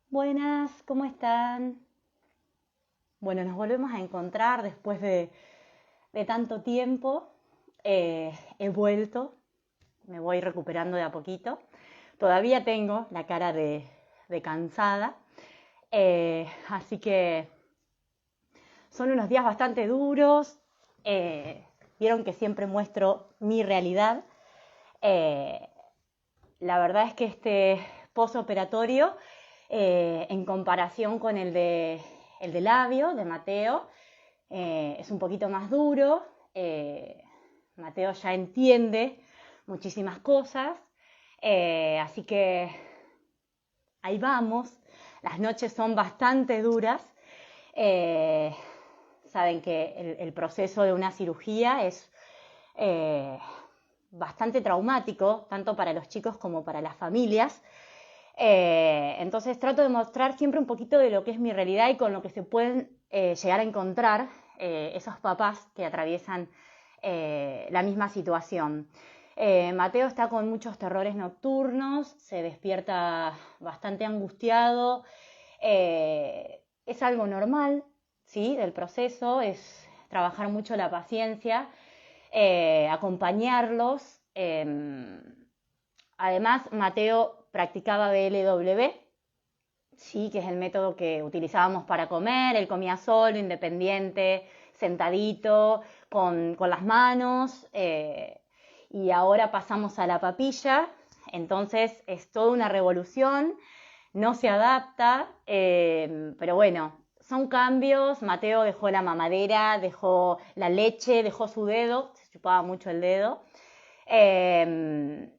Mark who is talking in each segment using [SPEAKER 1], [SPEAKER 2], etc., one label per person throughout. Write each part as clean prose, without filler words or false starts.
[SPEAKER 1] Buenas, ¿cómo están? Bueno, nos volvemos a encontrar después de tanto tiempo. He vuelto, me voy recuperando de a poquito. Todavía tengo la cara de cansada, así que son unos días bastante duros. Vieron que siempre muestro mi realidad. Eh, la verdad es que este posoperatorio, en comparación con el de labio, de Mateo, es un poquito más duro. Mateo ya entiende muchísimas cosas, así que ahí vamos. Las noches son bastante duras. Eh, Saben que el proceso de una cirugía es eh, bastante traumático, tanto para los chicos como para las familias. Entonces trato de mostrar siempre un poquito de lo que es mi realidad y con lo que se pueden llegar a encontrar esos papás que atraviesan la misma situación. Mateo está con muchos terrores nocturnos, se despierta bastante angustiado. Es algo normal, ¿sí? Del proceso, es trabajar mucho la paciencia, acompañarlos. Además, Mateo practicaba BLW, sí, que es el método que utilizábamos para comer. Él comía solo, independiente, sentadito, con las manos. Y ahora pasamos a la papilla, entonces es toda una revolución, no se adapta, pero bueno, son cambios. Mateo dejó la mamadera, dejó la leche, dejó su dedo, se chupaba mucho el dedo. Eh,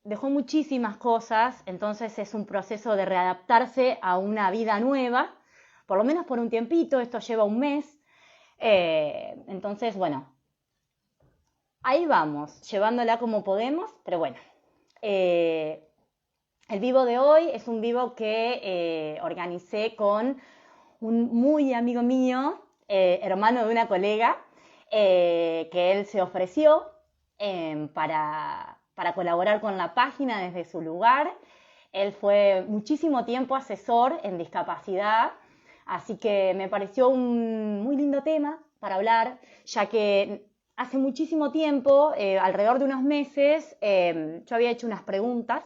[SPEAKER 1] Dejó muchísimas cosas, entonces es un proceso de readaptarse a una vida nueva, por lo menos por un tiempito. Esto lleva un mes. Entonces, bueno, ahí vamos, llevándola como podemos, pero bueno. Eh, el vivo de hoy es un vivo que organicé con un muy amigo mío, hermano de una colega, que él se ofreció para colaborar con la página desde su lugar. Él fue muchísimo tiempo asesor en discapacidad, así que me pareció un muy lindo tema para hablar, ya que hace muchísimo tiempo, alrededor de unos meses, yo había hecho unas preguntas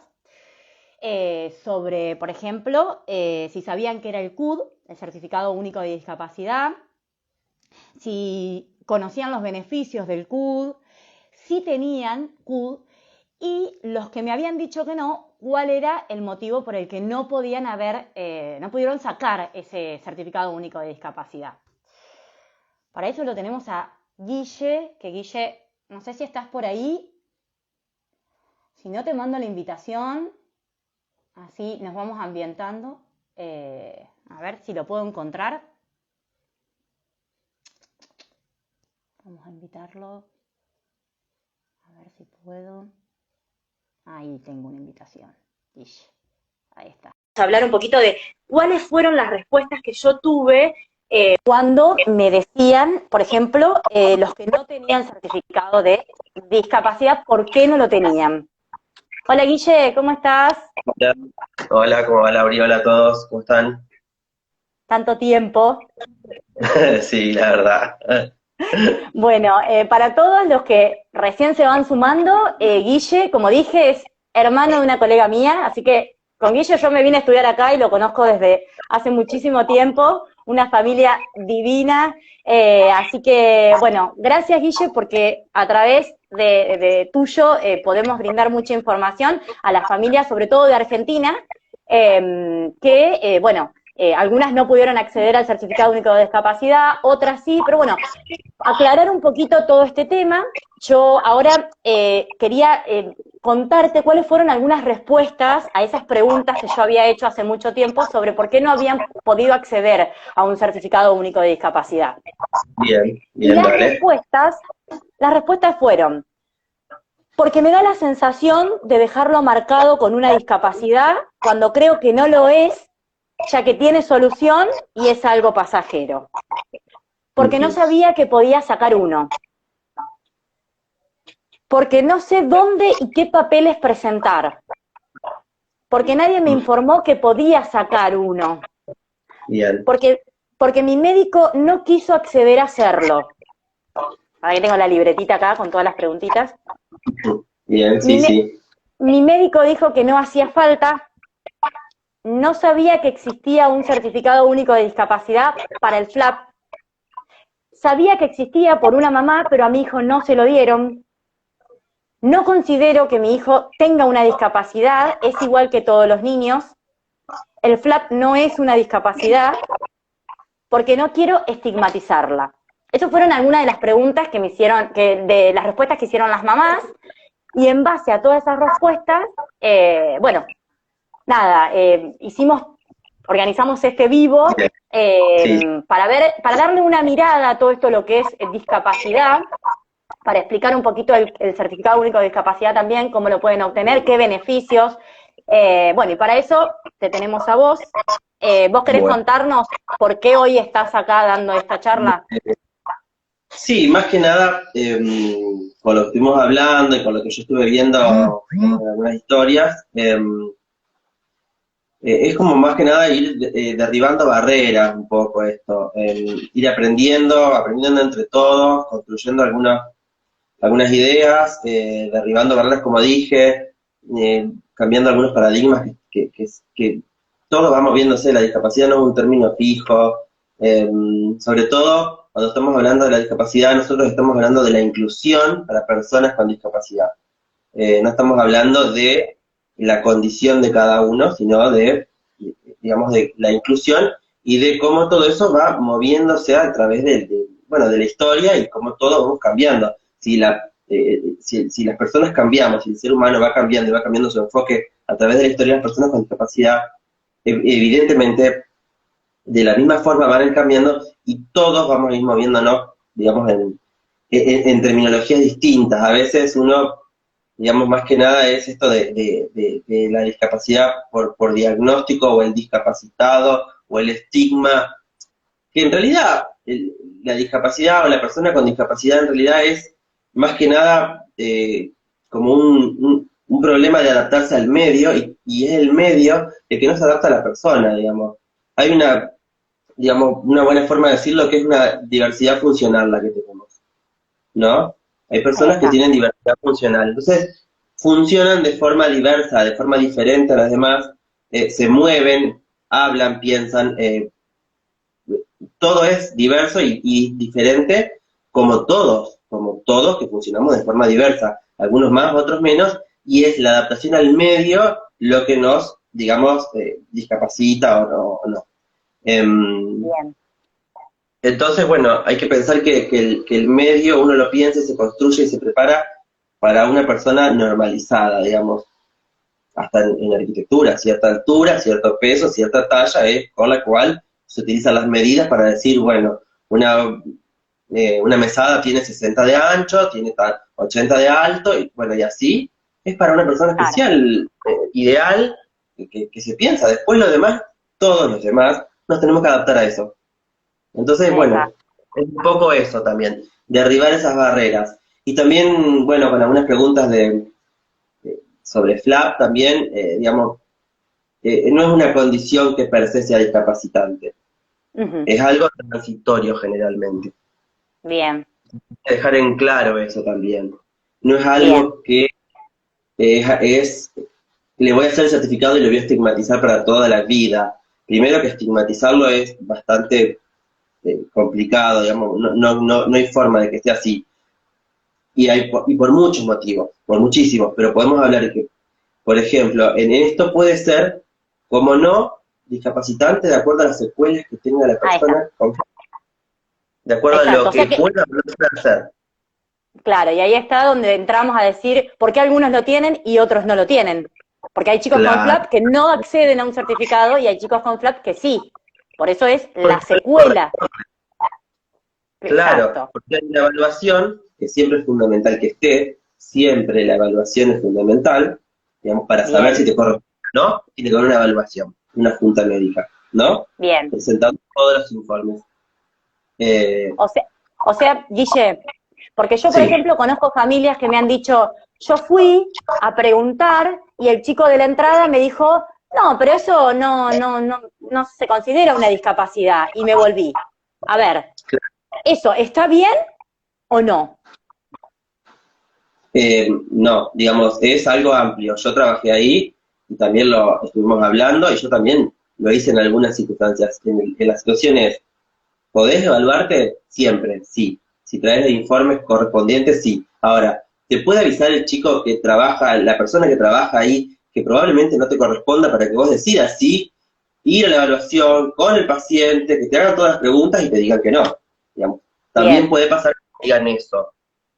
[SPEAKER 1] sobre, por ejemplo, si sabían qué era el CUD, el Certificado Único de Discapacidad, si conocían los beneficios del CUD, si tenían CUD, y los que me habían dicho que no, cuál era el motivo por el que no podían no pudieron sacar ese Certificado Único de Discapacidad. Para eso lo tenemos a Guille, que Guille, no sé si estás por ahí. Si no, te mando la invitación. Así nos vamos ambientando. A ver si lo puedo encontrar. Vamos a invitarlo. A ver si puedo. Ahí tengo una invitación. Ahí está. Vamos a hablar un poquito de cuáles fueron las respuestas que yo tuve cuando me decían, por ejemplo, los que no tenían certificado de discapacidad, ¿por qué no lo tenían? Hola Guille, ¿cómo estás?
[SPEAKER 2] Hola, hola, ¿cómo va Lauri? Hola a todos, ¿cómo están?
[SPEAKER 1] Tanto tiempo.
[SPEAKER 2] Sí, la verdad.
[SPEAKER 1] Bueno, para todos los que recién se van sumando, Guille, como dije, es hermano de una colega mía, así que con Guille yo me vine a estudiar acá y lo conozco desde hace muchísimo tiempo, una familia divina. Así que, bueno, gracias Guille, porque a través de tuyo podemos brindar mucha información a las familias, sobre todo de Argentina, bueno, algunas no pudieron acceder al certificado único de discapacidad, otras sí, pero bueno, aclarar un poquito todo este tema. Yo ahora quería contarte cuáles fueron algunas respuestas a esas preguntas que yo había hecho hace mucho tiempo sobre por qué no habían podido acceder a un certificado único de discapacidad.
[SPEAKER 2] Bien,
[SPEAKER 1] Y
[SPEAKER 2] bien, dale.
[SPEAKER 1] las respuestas fueron, porque me da la sensación de dejarlo marcado con una discapacidad cuando creo que no lo es, ya que tiene solución y es algo pasajero. Porque no
[SPEAKER 2] Ujú.
[SPEAKER 1] sabía que podía sacar uno. Porque no sé dónde y qué papeles presentar. porque nadie me informó que podía sacar uno.
[SPEAKER 2] Bien,
[SPEAKER 1] Porque mi médico no quiso acceder a hacerlo. Ahí tengo la libretita acá con todas las preguntitas.
[SPEAKER 2] bien,
[SPEAKER 1] Mi,
[SPEAKER 2] sí,
[SPEAKER 1] me-
[SPEAKER 2] sí.
[SPEAKER 1] mi médico dijo que no hacía falta, no sabía que existía un certificado único de discapacidad para el FLAP, sabía que existía por una mamá, pero a mi hijo no se lo dieron. No considero que mi hijo tenga una discapacidad, es igual que todos los niños. El FLAP no es una discapacidad porque no quiero estigmatizarla. Esas fueron algunas de las preguntas que me hicieron, de las respuestas que hicieron las mamás, y en base a todas esas respuestas, bueno, nada, organizamos este vivo
[SPEAKER 2] Bien, sí,
[SPEAKER 1] para darle una mirada a todo esto lo que es discapacidad, para explicar un poquito el certificado único de discapacidad también, cómo lo pueden obtener, qué beneficios. Bueno, y para eso te tenemos a vos. ¿Vos querés
[SPEAKER 2] bueno.
[SPEAKER 1] contarnos por qué hoy estás acá dando esta charla?
[SPEAKER 2] Sí, más que nada, con lo que estuvimos hablando y con lo que yo estuve viendo en algunas historias, es como más que nada ir derribando barreras un poco esto, ir aprendiendo entre todos, construyendo algunas ideas, derribando barreras como dije, cambiando algunos paradigmas que todo va moviéndose, la discapacidad no es un término fijo, eh, sobre todo cuando estamos hablando de la discapacidad, nosotros estamos hablando de la inclusión para personas con discapacidad. No estamos hablando de la condición de cada uno, sino digamos, de la inclusión y de cómo todo eso va moviéndose a través bueno, de la historia y cómo todo vamos cambiando. Si las personas cambiamos, si el ser humano va cambiando y va cambiando su enfoque a través de la historia de las personas con discapacidad, evidentemente de la misma forma van a ir cambiando y todos vamos a ir moviéndonos, digamos, en terminologías distintas. A veces uno, digamos, más que nada es esto de la discapacidad por diagnóstico o el discapacitado o el estigma, que en realidad la discapacidad o la persona con discapacidad en realidad es más que nada como un problema de adaptarse al medio y es el medio el que no se adapta a la persona, digamos. Hay digamos, una buena forma de decirlo que es una diversidad funcional la que tenemos, ¿no? Hay
[SPEAKER 1] Ahí
[SPEAKER 2] personas que
[SPEAKER 1] está.
[SPEAKER 2] tienen diversidad funcional, entonces funcionan de forma diversa, de forma diferente a las demás, se mueven, hablan, piensan, todo es diverso y diferente como todos que funcionamos de forma diversa, algunos más, otros menos, y es la adaptación al medio lo que nos, digamos, discapacita o no. Em,
[SPEAKER 1] Bien.
[SPEAKER 2] entonces, bueno, hay que pensar que el medio uno lo piensa, se construye y se prepara para una persona normalizada, digamos, hasta en arquitectura, cierta altura, cierto peso, cierta talla, es con la cual se utilizan las medidas para decir, bueno, una mesada tiene 60 de ancho, tiene 80 de alto, y bueno, y así es para una persona
[SPEAKER 1] Claro,
[SPEAKER 2] especial, ideal, que se piensa. Después lo demás, todos los demás, nos tenemos que adaptar a eso. Entonces,
[SPEAKER 1] ahí está.
[SPEAKER 2] bueno, es un poco eso también, derribar esas barreras. Y también, bueno, con algunas preguntas sobre FLAP también, digamos, no es una condición que per se sea discapacitante,
[SPEAKER 1] Ujú.
[SPEAKER 2] es algo transitorio generalmente.
[SPEAKER 1] Bien,
[SPEAKER 2] Dejar en claro eso también. No es
[SPEAKER 1] bien.
[SPEAKER 2] algo que le voy a hacer el certificado y lo voy a estigmatizar para toda la vida. Primero que estigmatizarlo es bastante complicado, digamos, no hay forma de que esté así. Y por muchos motivos, por muchísimos, pero podemos hablar que, por ejemplo, en esto puede ser, como no, discapacitante de acuerdo a las secuelas que tenga la
[SPEAKER 1] Ahí está.
[SPEAKER 2] persona, de acuerdo a
[SPEAKER 1] Exacto.
[SPEAKER 2] lo
[SPEAKER 1] O sea
[SPEAKER 2] que
[SPEAKER 1] que,
[SPEAKER 2] pueda o no pueda hacer.
[SPEAKER 1] claro, y ahí está donde entramos a decir por qué algunos lo tienen y otros no lo tienen. Porque hay chicos con
[SPEAKER 2] Claro,
[SPEAKER 1] FLAP que no acceden a un certificado y hay chicos con FLAP que sí. Por eso es la
[SPEAKER 2] correcto.
[SPEAKER 1] secuela.
[SPEAKER 2] Claro,
[SPEAKER 1] Exacto.
[SPEAKER 2] porque hay una evaluación que siempre es fundamental que esté, siempre la evaluación es fundamental, digamos, para saber si
[SPEAKER 1] Bien,
[SPEAKER 2] te corresponde o no, tiene que haber una evaluación, una junta médica, ¿no?
[SPEAKER 1] bien.
[SPEAKER 2] Presentando todos los informes. Eh,
[SPEAKER 1] O sea, Guille, porque yo, por
[SPEAKER 2] sí,
[SPEAKER 1] ejemplo, conozco familias que me han dicho, yo fui a preguntar y el chico de la entrada me dijo, no, pero eso no se considera una discapacidad, y me volví. A ver, ¿eso está bien o no?
[SPEAKER 2] No, digamos, es algo amplio. Yo trabajé ahí y también lo estuvimos hablando y yo también lo hice en algunas circunstancias. En las situaciones, ¿podés evaluarte? Siempre, sí. Si traes los informes correspondientes, sí. Ahora, ¿te puede avisar el chico que trabaja, la persona que trabaja ahí, que probablemente no te corresponda para que vos decidas si ir a la evaluación con el paciente, que te hagan todas las preguntas y te digan que no? Digamos. También
[SPEAKER 1] Bien,
[SPEAKER 2] puede pasar que digan eso.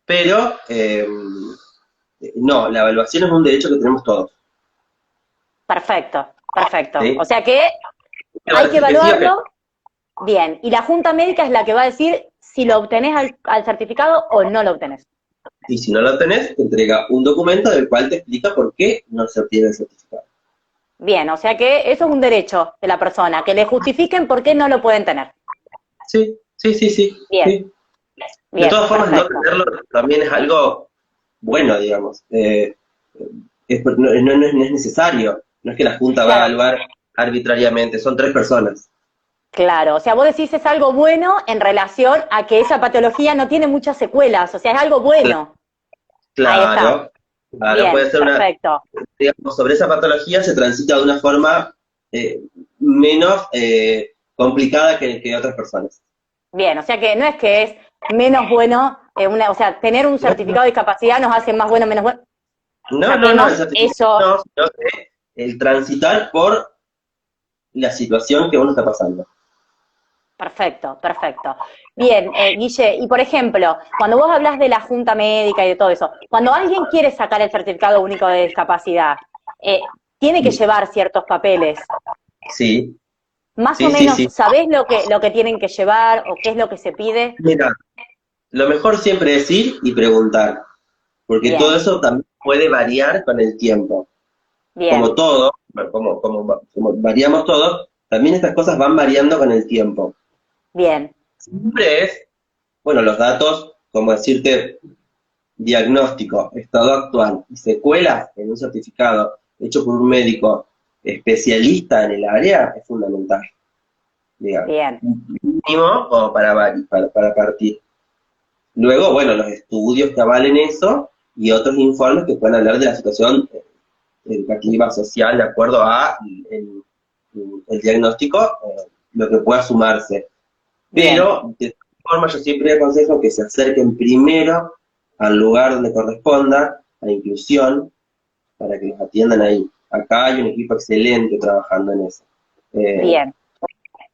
[SPEAKER 2] Pero, no, la evaluación es un derecho que tenemos todos.
[SPEAKER 1] perfecto, perfecto.
[SPEAKER 2] ¿Sí?
[SPEAKER 1] O sea que
[SPEAKER 2] ¿Te va a
[SPEAKER 1] hay que
[SPEAKER 2] decir que sí o que no?
[SPEAKER 1] evaluarlo, bien. Y la Junta Médica es la que va a decir si lo obtenés al certificado o no lo obtenés.
[SPEAKER 2] Y si no lo tenés, te entrega un documento del cual te explica por qué no se obtiene el certificado.
[SPEAKER 1] Bien, o sea que eso es un derecho de la persona, que le justifiquen por qué no lo pueden tener.
[SPEAKER 2] Sí, sí, sí, sí.
[SPEAKER 1] Bien,
[SPEAKER 2] Sí. De
[SPEAKER 1] bien,
[SPEAKER 2] todas formas, no
[SPEAKER 1] perfecto.
[SPEAKER 2] tenerlo también es algo bueno, digamos. No es necesario. No es que la Junta va a
[SPEAKER 1] Claro,
[SPEAKER 2] evaluar arbitrariamente. Son 3 personas.
[SPEAKER 1] claro. O sea, vos decís es algo bueno en relación a que esa patología no tiene muchas secuelas, o sea, es algo
[SPEAKER 2] Cl-
[SPEAKER 1] bueno. Ahí está.
[SPEAKER 2] Claro, claro,
[SPEAKER 1] Bien,
[SPEAKER 2] puede ser una,
[SPEAKER 1] perfecto.
[SPEAKER 2] digamos, sobre esa patología se transita de una forma menos complicada que otras personas.
[SPEAKER 1] Bien, o sea que es menos bueno, o sea, tener un
[SPEAKER 2] No,
[SPEAKER 1] certificado de discapacidad nos hace más bueno o menos bueno.
[SPEAKER 2] no, el
[SPEAKER 1] Saquemos
[SPEAKER 2] certificado
[SPEAKER 1] eso.
[SPEAKER 2] no, sino que el transitar por la situación que uno está pasando.
[SPEAKER 1] Perfecto, perfecto. Bien, Guille, y por ejemplo, cuando vos hablas de la Junta Médica y de todo eso, cuando alguien quiere sacar el certificado único de discapacidad, eh, tiene que llevar ciertos papeles.
[SPEAKER 2] Sí,
[SPEAKER 1] Más o
[SPEAKER 2] sí, sí,
[SPEAKER 1] menos,
[SPEAKER 2] sí.
[SPEAKER 1] ¿sabés lo que tienen que llevar o qué es lo que se pide?
[SPEAKER 2] Mira, lo mejor siempre es ir y preguntar, porque todo
[SPEAKER 1] Bien,
[SPEAKER 2] eso también puede variar con el tiempo. Como
[SPEAKER 1] bien,
[SPEAKER 2] todo, como variamos todos, también estas cosas van variando con el tiempo.
[SPEAKER 1] bien,
[SPEAKER 2] Siempre es, bueno, los datos, como decirte, diagnóstico, estado actual y secuelas en un certificado hecho por un médico especialista en el área es fundamental, digamos.
[SPEAKER 1] bien,
[SPEAKER 2] Mínimo como para partir. Luego, bueno, los estudios que avalen eso y otros informes que puedan hablar de la situación educativa, social, de acuerdo a el diagnóstico, lo que pueda sumarse.
[SPEAKER 1] bien,
[SPEAKER 2] Pero, de todas formas, yo siempre aconsejo que se acerquen primero al lugar donde corresponda, a inclusión, para que los atiendan ahí. Acá hay un equipo excelente trabajando en eso. Eh,
[SPEAKER 1] bien,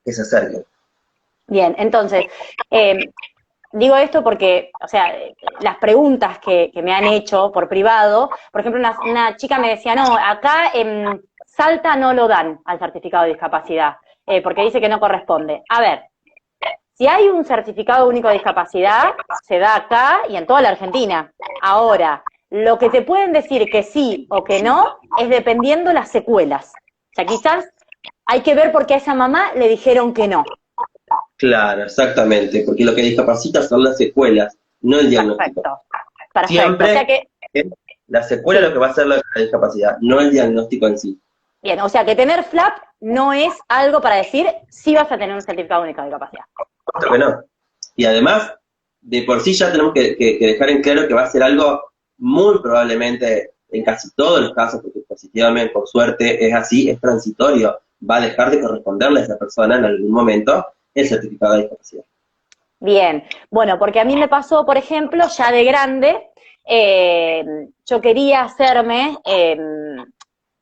[SPEAKER 2] que se acerquen.
[SPEAKER 1] bien. Entonces, eh, digo esto porque, o sea, las preguntas que me han hecho por privado, por ejemplo, una chica me decía, no, acá en Salta no lo dan al certificado de discapacidad, porque dice que no corresponde. A ver, si hay un certificado único de discapacidad, se da acá y en toda la Argentina. Ahora, lo que te pueden decir que sí o que no es dependiendo las secuelas. O sea, quizás hay que ver por qué a esa mamá le dijeron que no.
[SPEAKER 2] Claro, exactamente, porque lo que discapacita son las secuelas, no el diagnóstico.
[SPEAKER 1] Perfecto, perfecto. O sea
[SPEAKER 2] Siempre
[SPEAKER 1] que,
[SPEAKER 2] es la secuela lo
[SPEAKER 1] sí,
[SPEAKER 2] que va a ser la discapacidad, no el diagnóstico en sí.
[SPEAKER 1] bien, o sea que tener FLAP no es algo para decir si vas a tener un certificado único de discapacidad.
[SPEAKER 2] Claro que no. Y además, de por sí ya tenemos que dejar en claro que va a ser algo muy probablemente, en casi todos los casos, porque positivamente, por suerte, es así, es transitorio, va a dejar de corresponderle a esa persona en algún momento el certificado de discapacidad.
[SPEAKER 1] Bien, bueno, porque a mí me pasó, por ejemplo, ya de grande, yo quería hacerme,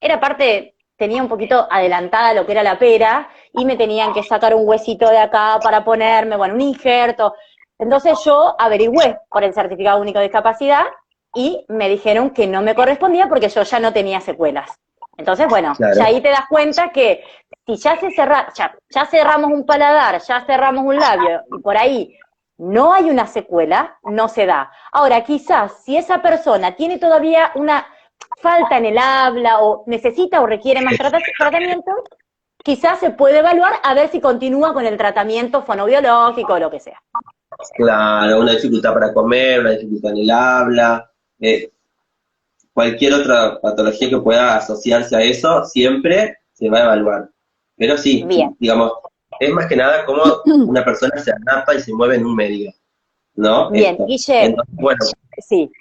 [SPEAKER 1] era parte, tenía un poquito adelantada lo que era la pera, y me tenían que sacar un huesito de acá para ponerme, bueno, un injerto. Entonces yo averigüé por el certificado único de discapacidad y me dijeron que no me correspondía porque yo ya no tenía secuelas. Entonces, bueno, ya
[SPEAKER 2] Claro,
[SPEAKER 1] ahí te das cuenta que si ya cerramos un paladar, ya cerramos un labio y por ahí no hay una secuela, no se da. Ahora, quizás si esa persona tiene todavía una falta en el habla o necesita o requiere más tratamiento, quizás se puede evaluar a ver si continúa con el tratamiento fonobiológico o lo que sea.
[SPEAKER 2] claro, una dificultad para comer, una dificultad en el habla, cualquier otra patología que pueda asociarse a eso, siempre se va a evaluar. Pero sí,
[SPEAKER 1] Bien,
[SPEAKER 2] digamos, es más que nada cómo una persona se adapta y se mueve en un medio, ¿no?
[SPEAKER 1] bien,
[SPEAKER 2] Esto.
[SPEAKER 1] Guille,
[SPEAKER 2] Entonces, bueno,
[SPEAKER 1] sí,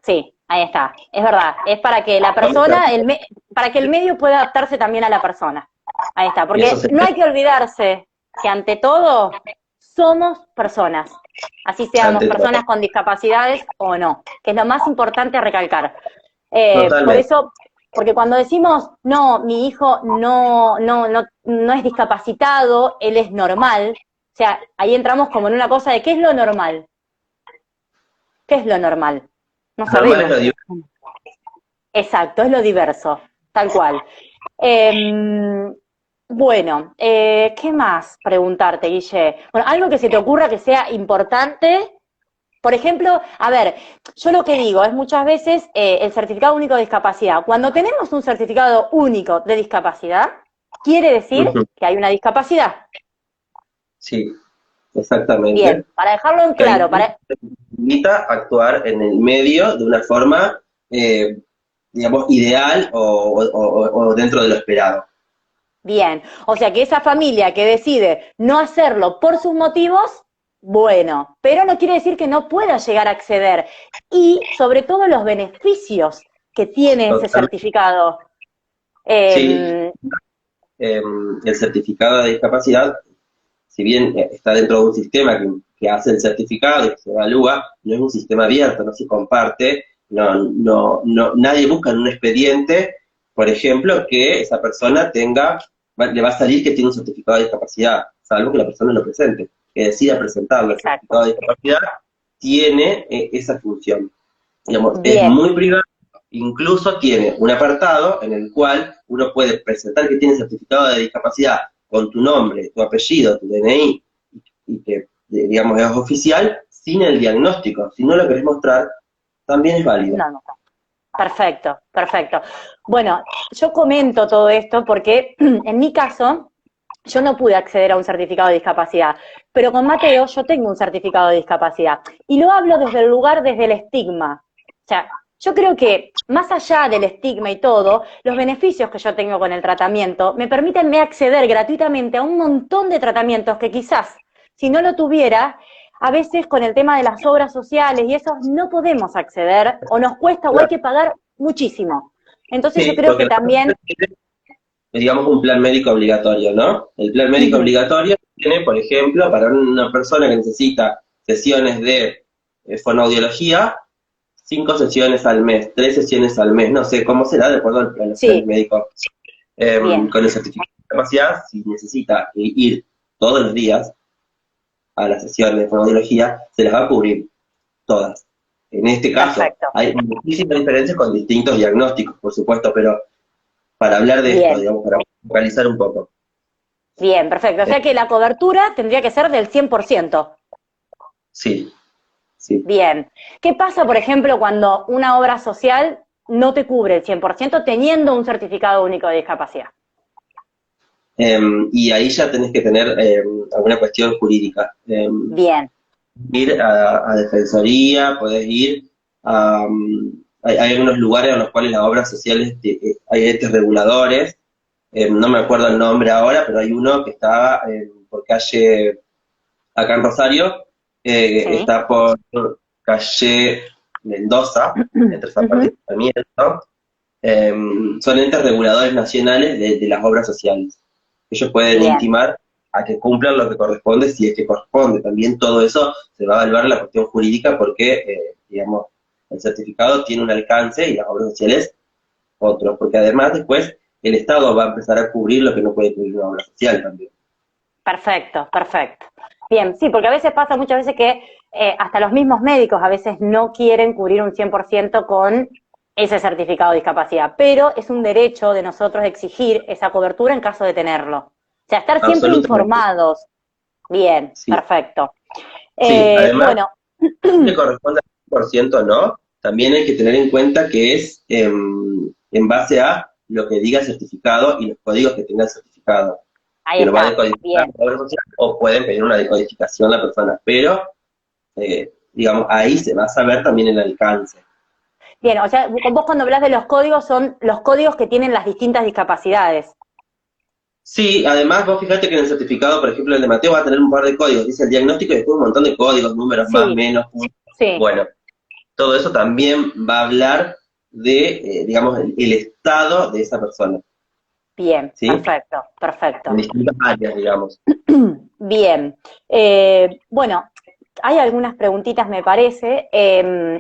[SPEAKER 1] sí, ahí está, es verdad, es para que la
[SPEAKER 2] vamos a-
[SPEAKER 1] persona, para que el medio pueda adaptarse también a la persona. Ahí está,
[SPEAKER 2] y eso
[SPEAKER 1] porque
[SPEAKER 2] se
[SPEAKER 1] no hay que olvidarse que ante todo somos personas, así seamos
[SPEAKER 2] ante todo.
[SPEAKER 1] personas con discapacidades o no, que es lo más importante a recalcar. Por
[SPEAKER 2] Totalmente,
[SPEAKER 1] eso, porque cuando decimos, no, mi hijo no es discapacitado, él es normal, o sea, ahí entramos como en una cosa de ¿qué es lo normal? ¿Qué es lo normal? No
[SPEAKER 2] normal es
[SPEAKER 1] sabemos
[SPEAKER 2] lo
[SPEAKER 1] qué es.
[SPEAKER 2] digo.
[SPEAKER 1] Exacto, es lo diverso, tal cual. Bueno, ¿qué más preguntarte, Guille? Bueno, algo que se te ocurra que sea importante. Por ejemplo, a ver, yo lo que digo es muchas veces el certificado único de discapacidad. Cuando tenemos un certificado único de discapacidad, quiere decir
[SPEAKER 2] Ujú.
[SPEAKER 1] que hay una discapacidad.
[SPEAKER 2] Sí, exactamente.
[SPEAKER 1] Bien, para dejarlo en
[SPEAKER 2] Que ahí
[SPEAKER 1] claro, para,
[SPEAKER 2] invita a actuar en el medio de una forma, eh, digamos, ideal o dentro de lo esperado.
[SPEAKER 1] bien, o sea que esa familia que decide no hacerlo por sus motivos, bueno, pero no quiere decir que no pueda llegar a acceder. Y sobre todo los beneficios que tiene ese
[SPEAKER 2] Totalmente.
[SPEAKER 1] certificado.
[SPEAKER 2] Sí,
[SPEAKER 1] Eh,
[SPEAKER 2] eh, el certificado de discapacidad, si bien está dentro de un sistema que hace el certificado y que se evalúa, no es un sistema abierto, no se comparte, nadie busca en un expediente, por ejemplo, que esa persona le va a salir que tiene un certificado de discapacidad, salvo que la persona lo presente, que decida presentarlo. El certificado
[SPEAKER 1] exacto.
[SPEAKER 2] de discapacidad tiene esa función. Digamos, es
[SPEAKER 1] Bien,
[SPEAKER 2] muy privado, incluso tiene un apartado en el cual uno puede presentar que tiene certificado de discapacidad con tu nombre, tu apellido, tu DNI, y que, digamos, es oficial, sin el diagnóstico. Si no lo querés mostrar, también es válido.
[SPEAKER 1] no, no. Perfecto, perfecto. Bueno, yo comento todo esto porque en mi caso yo no pude acceder a un certificado de discapacidad, pero con Mateo yo tengo un certificado de discapacidad y lo hablo desde el lugar, desde el estigma. O sea, yo creo que más allá del estigma y todo, los beneficios que yo tengo con el tratamiento me permiten acceder gratuitamente a un montón de tratamientos que quizás si no lo tuviera, a veces con el tema de las obras sociales y eso no podemos acceder o nos cuesta o hay
[SPEAKER 2] Claro,
[SPEAKER 1] que pagar muchísimo. Entonces yo
[SPEAKER 2] sí,
[SPEAKER 1] creo
[SPEAKER 2] porque
[SPEAKER 1] que también,
[SPEAKER 2] digamos, un plan médico obligatorio, ¿no? El plan médico
[SPEAKER 1] uh-huh,
[SPEAKER 2] obligatorio tiene, por ejemplo, para una persona que necesita sesiones de fonoaudiología, 5 sesiones al mes, 3 sesiones al mes, no sé cómo será de acuerdo a los planes
[SPEAKER 1] sí,
[SPEAKER 2] médicos.
[SPEAKER 1] bien,
[SPEAKER 2] Con el certificado de discapacidad, si necesita ir todos los días a la sesión de fonoaudiología, se las va a cubrir todas. En este caso,
[SPEAKER 1] perfecto,
[SPEAKER 2] hay muchísimas diferencias con distintos diagnósticos, por supuesto, pero para hablar de esto,
[SPEAKER 1] bien,
[SPEAKER 2] digamos, para focalizar un poco.
[SPEAKER 1] bien, perfecto. O
[SPEAKER 2] Eh,
[SPEAKER 1] sea que la cobertura tendría que ser del 100%.
[SPEAKER 2] sí, sí.
[SPEAKER 1] Bien. ¿Qué pasa, por ejemplo, cuando una obra social no te cubre el 100% teniendo un certificado único de discapacidad?
[SPEAKER 2] Y ahí ya tenés que tener alguna cuestión jurídica.
[SPEAKER 1] Bien,
[SPEAKER 2] Ir a defensoría, podés ir a... hay algunos lugares en los cuales las obras sociales, hay entes reguladores, no me acuerdo el nombre ahora, pero hay uno que está por calle, acá en Rosario,
[SPEAKER 1] sí.
[SPEAKER 2] está por calle Mendoza, entre San Martín
[SPEAKER 1] Uh-huh.
[SPEAKER 2] y Sarmiento. Eh, Son entes reguladores nacionales de las obras sociales. Ellos pueden
[SPEAKER 1] Bien,
[SPEAKER 2] intimar a que cumplan lo que corresponde si es que corresponde. También todo eso se va a evaluar en la cuestión jurídica porque, digamos, el certificado tiene un alcance y las obras sociales otro, porque además después el Estado va a empezar a cubrir lo que no puede cubrir una obra social también.
[SPEAKER 1] perfecto, perfecto. Bien, sí, porque a veces pasa muchas veces que hasta los mismos médicos a veces no quieren cubrir un 100% con ese certificado de discapacidad, pero es un derecho de nosotros exigir esa cobertura en caso de tenerlo. O sea, estar siempre
[SPEAKER 2] Absolutamente.
[SPEAKER 1] informados. Bien,
[SPEAKER 2] Sí,
[SPEAKER 1] perfecto.
[SPEAKER 2] sí, además
[SPEAKER 1] Bueno,
[SPEAKER 2] le corresponde al 100%, ¿no? También hay que tener en cuenta que es en base a lo que diga el certificado y los códigos que tenga el certificado,
[SPEAKER 1] ahí
[SPEAKER 2] que lo va a
[SPEAKER 1] está,
[SPEAKER 2] decodificar
[SPEAKER 1] bien.
[SPEAKER 2] la obra social o pueden pedir una decodificación la persona, pero digamos, ahí se va a saber también el alcance.
[SPEAKER 1] Bien, o sea, vos cuando hablas de los códigos son los códigos que tienen las distintas discapacidades.
[SPEAKER 2] Sí, además vos fíjate que en el certificado, por ejemplo, el de Mateo va a tener un par de códigos, dice el diagnóstico y después un montón de códigos, números más,
[SPEAKER 1] Sí,
[SPEAKER 2] menos, puntos.
[SPEAKER 1] sí,
[SPEAKER 2] Bueno, todo eso también va a hablar de, digamos, el estado de esa persona,
[SPEAKER 1] bien,
[SPEAKER 2] ¿sí?
[SPEAKER 1] perfecto,
[SPEAKER 2] En
[SPEAKER 1] perfecto.
[SPEAKER 2] distintas áreas, digamos.
[SPEAKER 1] Bien, bueno, hay algunas preguntitas me parece,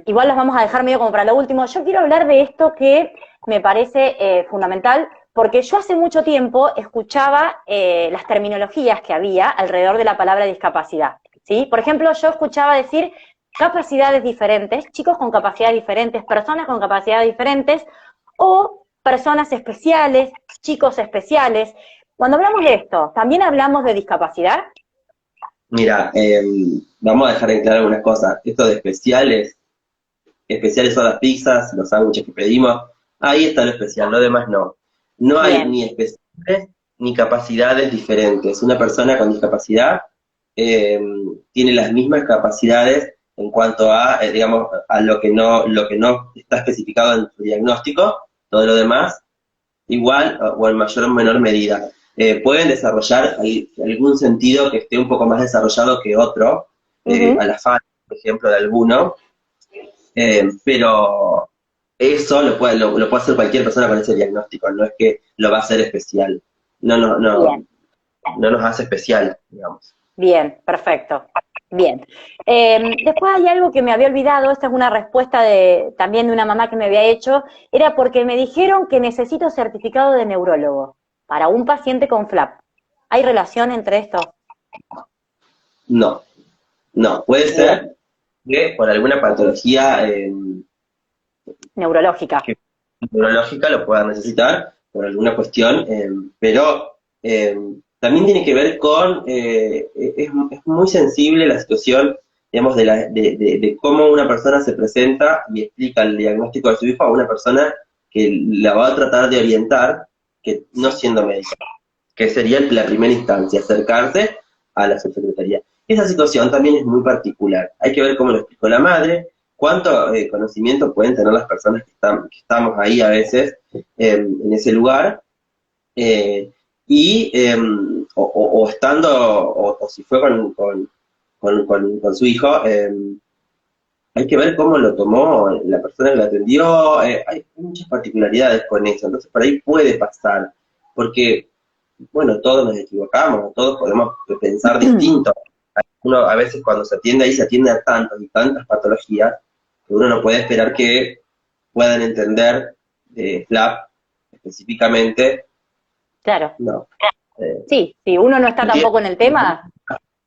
[SPEAKER 1] igual las vamos a dejar medio como para lo último. Yo quiero hablar de esto que me parece fundamental, porque yo hace mucho tiempo escuchaba las terminologías que había alrededor de la palabra discapacidad, ¿sí? Por ejemplo, yo escuchaba decir capacidades diferentes, chicos con capacidades diferentes, personas con capacidades diferentes, o personas especiales, chicos especiales. Cuando hablamos de esto, ¿también hablamos de discapacidad?
[SPEAKER 2] Mira, vamos a dejar en claro algunas cosas. Esto de especiales, especiales son las pizzas, los sándwiches que pedimos. Ahí está lo especial, lo demás no. No hay
[SPEAKER 1] Bien,
[SPEAKER 2] ni especiales ni capacidades diferentes. Una persona con discapacidad eh, tiene las mismas capacidades en cuanto a, digamos, a lo que no está especificado en su diagnóstico. Todo lo demás igual o en mayor o menor medida. Pueden desarrollar algún sentido que esté un poco más desarrollado que otro, a
[SPEAKER 1] ujú,
[SPEAKER 2] la falta, por ejemplo, de alguno, pero eso lo puede hacer cualquier persona con ese diagnóstico, no es que lo va a hacer especial,
[SPEAKER 1] bien,
[SPEAKER 2] no nos hace especial, digamos.
[SPEAKER 1] bien, perfecto. Bien. Después hay algo que me había olvidado, esta es una respuesta de, también de una mamá que me había hecho, era porque me dijeron que necesito certificado de neurólogo para un paciente con FLAP. ¿Hay relación entre esto?
[SPEAKER 2] No, no, puede
[SPEAKER 1] Bien,
[SPEAKER 2] ser que por alguna patología
[SPEAKER 1] neurológica.
[SPEAKER 2] que neurológica lo pueda necesitar por alguna cuestión, pero también tiene que ver con, es muy sensible la situación, digamos, de cómo una persona se presenta y explica el diagnóstico de su hijo a una persona que la va a tratar de orientar, que no siendo médico, que sería la primera instancia, acercarse a la subsecretaría. Esa situación también es muy particular. Hay que ver cómo lo explicó la madre, cuánto conocimiento pueden tener las personas que estamos ahí a veces en ese lugar, eh, y o estando, o si fue con su hijo, hay que ver cómo lo tomó la persona que lo atendió, hay muchas particularidades con eso, entonces por ahí puede pasar, porque bueno, todos nos equivocamos, todos podemos pensar distinto. Uno a veces cuando se atiende ahí se atiende a tantas y tantas patologías que uno no puede esperar que puedan entender FLAP específicamente.
[SPEAKER 1] Claro.
[SPEAKER 2] No. Eh,
[SPEAKER 1] Sí, si uno no está
[SPEAKER 2] porque
[SPEAKER 1] tampoco en el tema,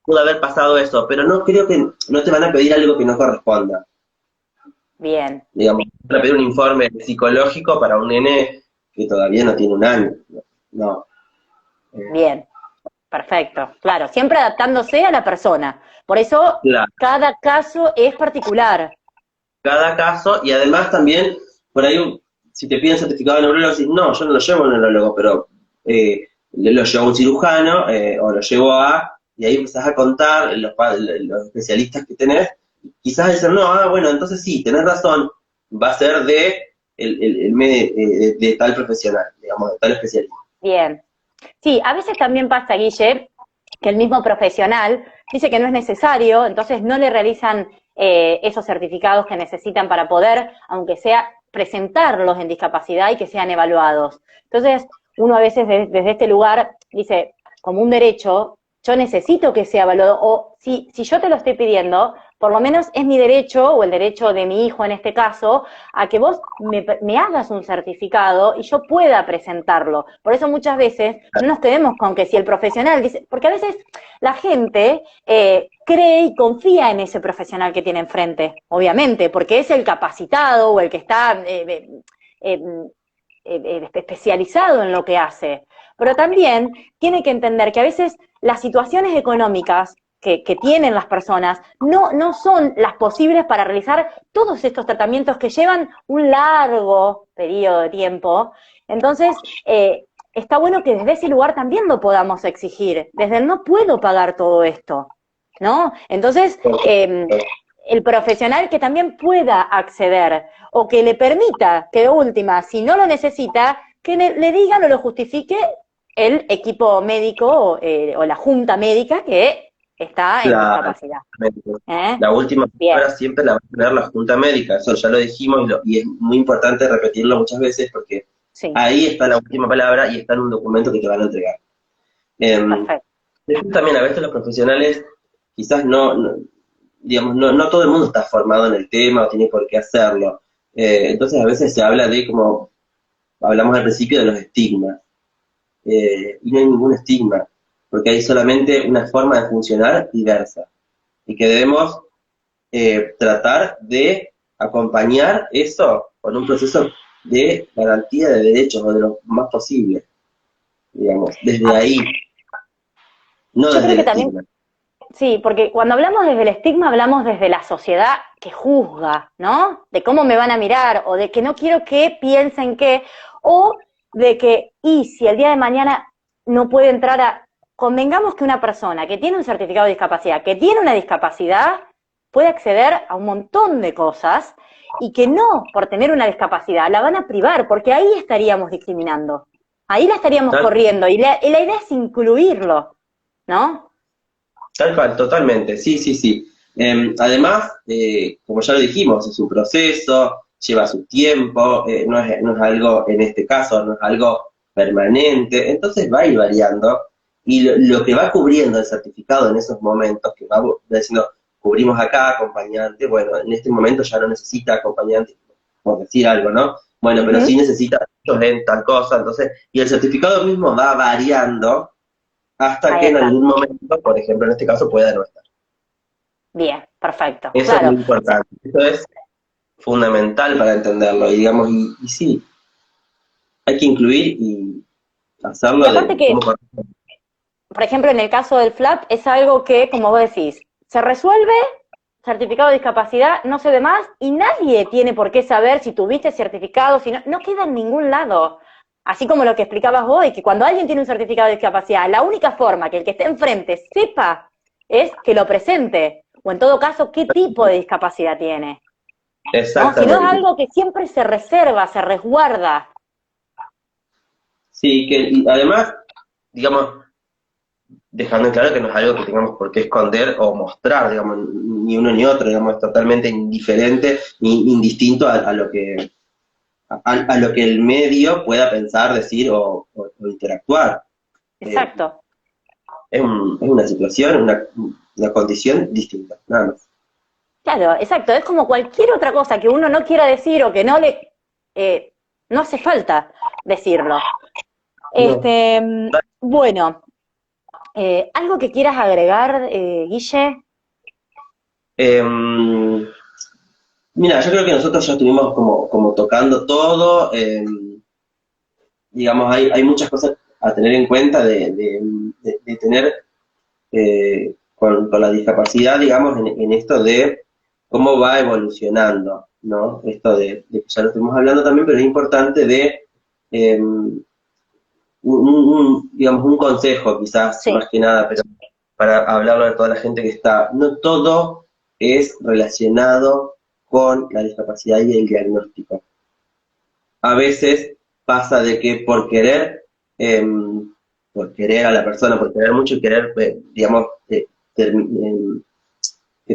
[SPEAKER 2] pudo haber pasado eso, pero no creo que no te van a pedir algo que no corresponda.
[SPEAKER 1] bien,
[SPEAKER 2] Digamos, van a pedir un informe psicológico para un nene que todavía no tiene un año. No. Eh,
[SPEAKER 1] bien. Perfecto, claro, siempre adaptándose a la persona. Por eso
[SPEAKER 2] claro.
[SPEAKER 1] cada caso es particular.
[SPEAKER 2] Cada caso y además también por ahí si te piden certificado de neurólogo, decís, no, yo no lo llevo a un neurólogo, pero lo llevo a un cirujano o lo llevo a, y ahí empezás a contar los especialistas que tenés, quizás dicen, no, bueno, entonces sí, tenés razón, va a ser de, de tal profesional, digamos, de tal especialista.
[SPEAKER 1] Bien. Sí, a veces también pasa, Guille, que el mismo profesional dice que no es necesario, entonces no le realizan esos certificados que necesitan para poder, aunque sea, presentarlos en discapacidad y que sean evaluados. Entonces, uno a veces desde este lugar dice, como un derecho, yo necesito que sea evaluado, o si yo te lo estoy pidiendo, por lo menos es mi derecho, o el derecho de mi hijo en este caso, a que vos me hagas un certificado y yo pueda presentarlo. Por eso muchas veces no nos quedemos con que si el profesional dice, porque a veces la gente cree y confía en ese profesional que tiene enfrente, obviamente, porque es el capacitado o el que está eh, especializado en lo que hace. Pero también tiene que entender que a veces las situaciones económicas que tienen las personas no son las posibles para realizar todos estos tratamientos que llevan un largo periodo de tiempo. Entonces, está bueno que desde ese lugar también lo podamos exigir, desde el no puedo pagar todo esto, ¿no? Entonces, el profesional que también pueda acceder, o que le permita, que de última, si no lo necesita, que le digan o lo justifique el equipo médico o la junta médica que está en
[SPEAKER 2] Claro,
[SPEAKER 1] discapacidad. ¿Eh?
[SPEAKER 2] la última
[SPEAKER 1] Bien,
[SPEAKER 2] palabra siempre la va a tener la Junta Médica, eso ya lo dijimos y es muy importante repetirlo muchas veces porque
[SPEAKER 1] sí,
[SPEAKER 2] ahí está la última palabra y está en un documento que te van a entregar. Em,
[SPEAKER 1] perfecto.
[SPEAKER 2] Después también a veces los profesionales quizás digamos, no todo el mundo está formado en el tema o tiene por qué hacerlo. Entonces a veces se habla de, como hablamos al principio, de los estigmas. Y no hay ningún estigma, porque hay solamente una forma de funcionar diversa y que debemos tratar de acompañar eso con un proceso de garantía de derechos o de lo más posible, digamos, desde
[SPEAKER 1] Ah,
[SPEAKER 2] ahí, no
[SPEAKER 1] yo
[SPEAKER 2] desde
[SPEAKER 1] creo
[SPEAKER 2] el
[SPEAKER 1] que también,
[SPEAKER 2] estigma.
[SPEAKER 1] sí, porque cuando hablamos desde el estigma, hablamos desde la sociedad que juzga, ¿no? De cómo me van a mirar, o de que no quiero que piensen que, o de que, y si el día de mañana no puede entrar a, convengamos que una persona que tiene un certificado de discapacidad, que tiene una discapacidad, puede acceder a un montón de cosas, y que no, por tener una discapacidad, la van a privar, porque ahí estaríamos discriminando, ahí la estaríamos
[SPEAKER 2] Tal,
[SPEAKER 1] corriendo, y la idea es incluirlo, ¿no?
[SPEAKER 2] tal cual, totalmente, sí, sí, sí. Además, como ya lo dijimos, es un proceso, lleva su tiempo, no es algo, en este caso, no es algo permanente, entonces va a ir variando y lo que va cubriendo el certificado en esos momentos, que va diciendo, cubrimos acá acompañante, bueno, en este momento ya no necesita acompañante, por decir algo, ¿no? Bueno, pero sí
[SPEAKER 1] Ujú.
[SPEAKER 2] necesita en tal cosa, entonces, y el certificado mismo va variando hasta
[SPEAKER 1] Ahí
[SPEAKER 2] que en
[SPEAKER 1] está.
[SPEAKER 2] algún momento, por ejemplo, en este caso, pueda no estar.
[SPEAKER 1] Bien, perfecto.
[SPEAKER 2] Eso es
[SPEAKER 1] Claro.
[SPEAKER 2] muy importante, eso es fundamental para entenderlo, y digamos, y sí, hay que incluir y
[SPEAKER 1] Y
[SPEAKER 2] hacerlo
[SPEAKER 1] aparte
[SPEAKER 2] de cómo
[SPEAKER 1] que, por ejemplo, en el caso del FLAP, es algo que, como vos decís, se resuelve, certificado de discapacidad, no sé de más, y nadie tiene por qué saber si tuviste certificado, si no, no queda en ningún lado. Así como lo que explicabas vos, y que cuando alguien tiene un certificado de discapacidad, la única forma que el que esté enfrente sepa es que lo presente, o en todo caso, qué tipo de discapacidad tiene, ¿no? Si no es
[SPEAKER 2] exactamente.
[SPEAKER 1] algo que siempre se reserva, se resguarda.
[SPEAKER 2] Sí, que y además, digamos, dejando en claro que no es algo que tengamos por qué esconder o mostrar, digamos, ni uno ni otro, digamos, es totalmente indiferente, ni indistinto a lo que el medio pueda pensar, decir o interactuar. Eh,
[SPEAKER 1] Exacto.
[SPEAKER 2] es una situación, una condición distinta, nada más.
[SPEAKER 1] Claro, exacto. Es como cualquier otra cosa que uno no quiera decir o que no le... no hace falta decirlo.
[SPEAKER 2] No.
[SPEAKER 1] Este, bueno, ¿algo que quieras agregar, Guille?
[SPEAKER 2] Em, Mira, yo creo que nosotros ya estuvimos como tocando todo, digamos, hay muchas cosas a tener en cuenta de tener con la discapacidad, digamos, en esto de cómo va evolucionando, ¿no? Esto de que ya lo estuvimos hablando también, pero es importante de digamos, un consejo quizás,
[SPEAKER 1] Sí,
[SPEAKER 2] más que nada, pero para hablarlo de toda la gente que está, no todo es relacionado con la discapacidad y el diagnóstico. A veces pasa de que por querer a la persona, por querer mucho y querer, digamos, que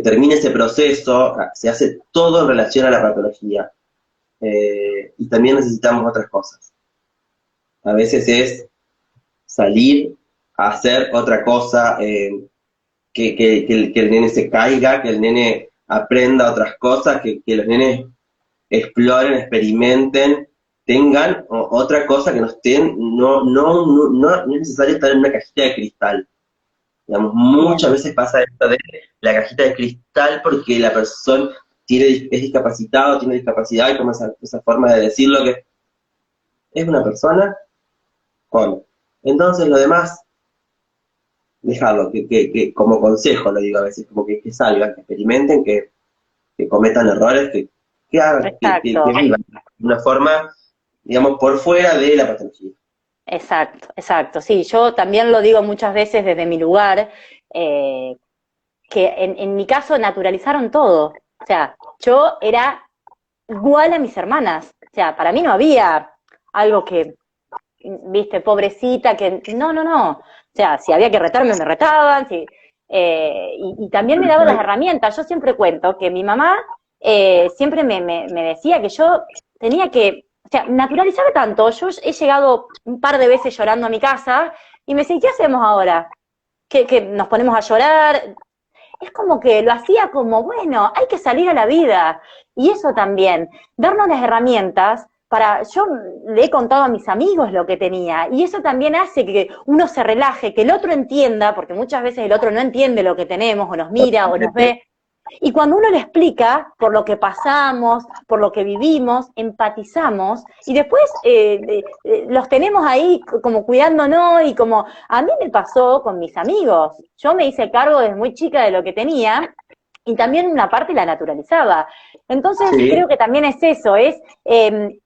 [SPEAKER 2] termine ese proceso, se hace todo en relación a la patología. Y también necesitamos otras cosas. A veces es salir a hacer otra cosa, que el nene se caiga, que el nene aprenda otras cosas, que los nenes exploren, experimenten, tengan otra cosa que no estén, no es necesario estar en una cajita de cristal. Digamos, muchas
[SPEAKER 1] bien.
[SPEAKER 2] veces pasa esto de la cajita de cristal porque la persona es discapacitado, tiene discapacidad, y como esa forma de decirlo que es una persona con. Entonces lo demás, dejarlo, que como consejo lo digo a veces, como que salgan, que experimenten, que cometan errores, que hagan, que
[SPEAKER 1] Exacto,
[SPEAKER 2] vivan de una forma, digamos, por fuera de la patología.
[SPEAKER 1] exacto, exacto. Sí, yo también lo digo muchas veces desde mi lugar. eh, que en mi caso naturalizaron todo. O sea, yo era igual a mis hermanas. O sea, para mí no había algo que, viste, pobrecita, que no, no, no. O sea, si había que retarme, me retaban. Si, y también me daban las herramientas. Yo siempre cuento que mi mamá siempre me decía que yo tenía que, o sea, naturalizar tanto. Yo he llegado un par de veces llorando a mi casa y me decía, ¿qué hacemos ahora? Que nos ponemos a llorar, es como que lo hacía como, bueno, hay que salir a la vida. Y eso también, darnos las herramientas para, yo le he contado a mis amigos lo que tenía, y eso también hace que uno se relaje, que el otro entienda, porque muchas veces el otro no entiende lo que tenemos, o nos mira, o nos ve, y cuando uno le explica por lo que pasamos, por lo que vivimos, empatizamos y después los tenemos ahí como cuidándonos y como a mí me pasó con mis amigos. Yo me hice cargo desde muy chica de lo que tenía y también una parte la naturalizaba. Entonces
[SPEAKER 2] Sí,
[SPEAKER 1] creo que también es eso, es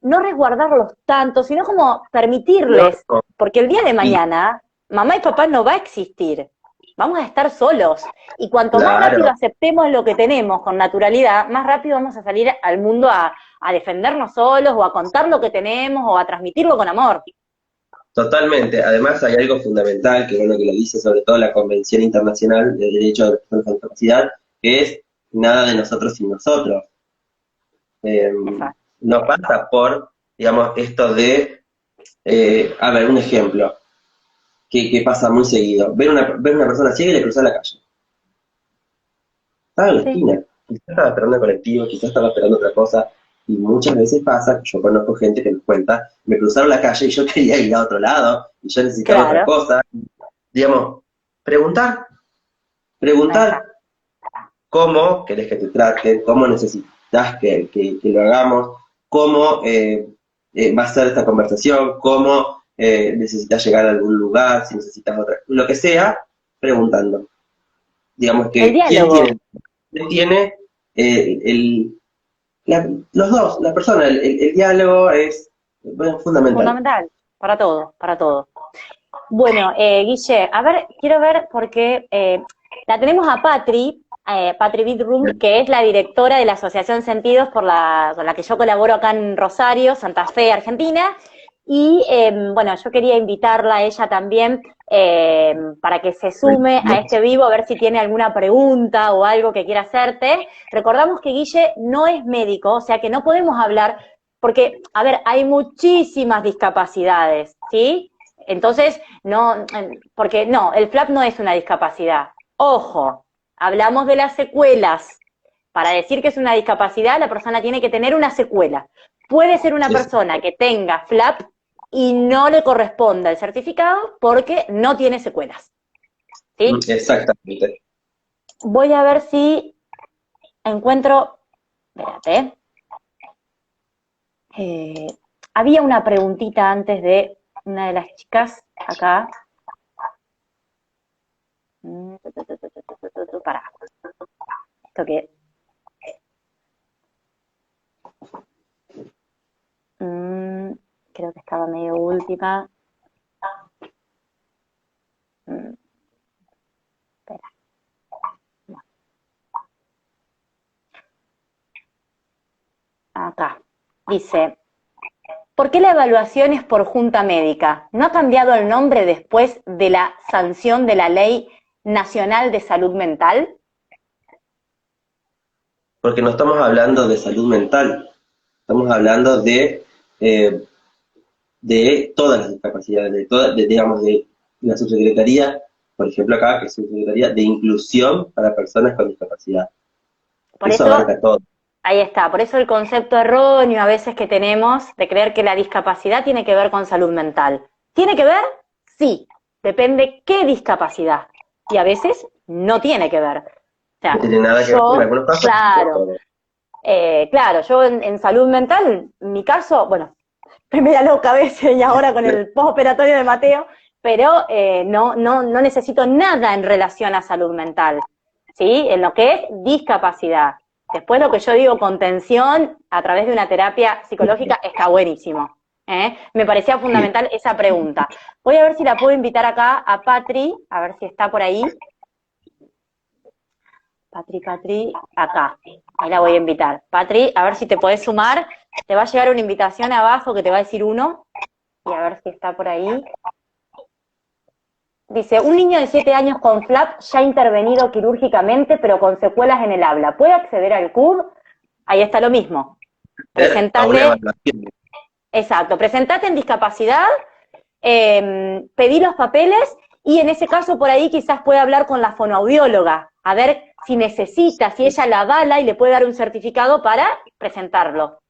[SPEAKER 1] no resguardarlos tanto, sino como
[SPEAKER 2] no,
[SPEAKER 1] permitirles, porque el día de
[SPEAKER 2] y
[SPEAKER 1] mañana mamá y papá no va a existir. Vamos a estar solos. Y cuanto más rápido
[SPEAKER 2] claro,
[SPEAKER 1] aceptemos lo que tenemos con naturalidad, más rápido vamos a salir al mundo a defendernos solos o a contar lo que tenemos o a transmitirlo con amor.
[SPEAKER 2] totalmente. Además hay algo fundamental, que bueno que lo dice sobre todo la Convención Internacional de Derechos de las Personas con Discapacidad, que es nada de nosotros sin nosotros. Eh,
[SPEAKER 1] Exacto.
[SPEAKER 2] no pasa por, digamos, esto de, a ver, un ejemplo, que pasa muy seguido. Ver una persona ciega y le cruzar la calle. Estaba en la
[SPEAKER 1] Sí,
[SPEAKER 2] esquina, quizás estaba esperando el colectivo, quizás estaba esperando otra cosa, y muchas veces pasa, yo conozco gente que nos cuenta, me cruzaron la calle y yo quería ir a otro lado, y yo necesitaba otra
[SPEAKER 1] claro.
[SPEAKER 2] cosa. Digamos, preguntar,
[SPEAKER 1] Ahí está.
[SPEAKER 2] preguntar cómo querés que te traten, cómo necesitas que lo hagamos, cómo va a ser esta conversación, cómo necesitas llegar a algún lugar, si necesitas otra, lo que sea, preguntando. Digamos
[SPEAKER 1] El
[SPEAKER 2] que,
[SPEAKER 1] diálogo,
[SPEAKER 2] quién tiene los dos, la persona, el diálogo es bueno, fundamental.
[SPEAKER 1] fundamental, para todo, para todo. Bueno, Guille, a ver, quiero ver porque la tenemos a Patri, Patri Bidrum, que es la directora de la Asociación Sentidos con la que yo colaboro acá en Rosario, Santa Fe, Argentina. Y bueno, yo quería invitarla a ella también para que se sume a este vivo, a ver si tiene alguna pregunta o algo que quiera hacerte. Recordamos que Guille no es médico, o sea que no podemos hablar, porque, a ver, hay muchísimas discapacidades, ¿sí? Entonces, no, porque no, el FLAP no es una discapacidad. Ojo, hablamos de las secuelas. Para decir que es una discapacidad, la persona tiene que tener una secuela. Puede ser una
[SPEAKER 2] Sí, sí,
[SPEAKER 1] persona que tenga FLAP y no le corresponda el certificado porque no tiene secuelas. ¿Sí?
[SPEAKER 2] exactamente.
[SPEAKER 1] Voy a ver si encuentro. Espérate. Eh, había una preguntita antes de una de las chicas acá. Para. Esto que. mm, Creo que estaba medio última. Mm, Espera. No, acá. Dice. ¿Por qué la evaluación es por junta médica? ¿No ha cambiado el nombre después de la sanción de la Ley Nacional de Salud Mental?
[SPEAKER 2] Porque no estamos hablando de salud mental, estamos hablando eh, de todas las discapacidades, digamos, de la subsecretaría, por ejemplo acá, que es subsecretaría de inclusión para personas con discapacidad.
[SPEAKER 1] Por
[SPEAKER 2] Eso
[SPEAKER 1] eso,
[SPEAKER 2] abarca todo.
[SPEAKER 1] ahí está, por eso el concepto erróneo a veces que tenemos de creer que la discapacidad tiene que ver con salud mental. ¿Tiene que ver? Sí, depende qué discapacidad. Y a veces no tiene que ver. O
[SPEAKER 2] No
[SPEAKER 1] sea,
[SPEAKER 2] tiene nada que ver en
[SPEAKER 1] yo,
[SPEAKER 2] algunos casos con
[SPEAKER 1] claro,
[SPEAKER 2] todo.
[SPEAKER 1] claro, yo en salud mental, en mi caso, bueno, media loca a veces y ahora con el postoperatorio de Mateo, pero no necesito nada en relación a salud mental, ¿sí? En lo que es discapacidad. Después lo que yo digo, contención a través de una terapia psicológica está buenísimo. Me parecía
[SPEAKER 2] Sí,
[SPEAKER 1] fundamental esa pregunta. Voy a ver si la puedo invitar acá a Patri, a ver si está por ahí. Patri, acá. Ahí la voy a invitar. Patri, a ver si te podés sumar. Te va a llegar una invitación abajo que te va a decir uno. Y a ver si está por ahí. Dice, un niño de 7 años con FLAP ya ha intervenido quirúrgicamente, pero con secuelas en el habla. ¿Puede acceder al CUB? Ahí está lo mismo.
[SPEAKER 2] A una
[SPEAKER 1] Presentate,
[SPEAKER 2] evaluación.
[SPEAKER 1] exacto, presentate en discapacidad, pedí los papeles y en ese caso por ahí quizás pueda hablar con la fonoaudióloga, a ver si necesita, si ella la avala y le puede dar un certificado para presentarlo.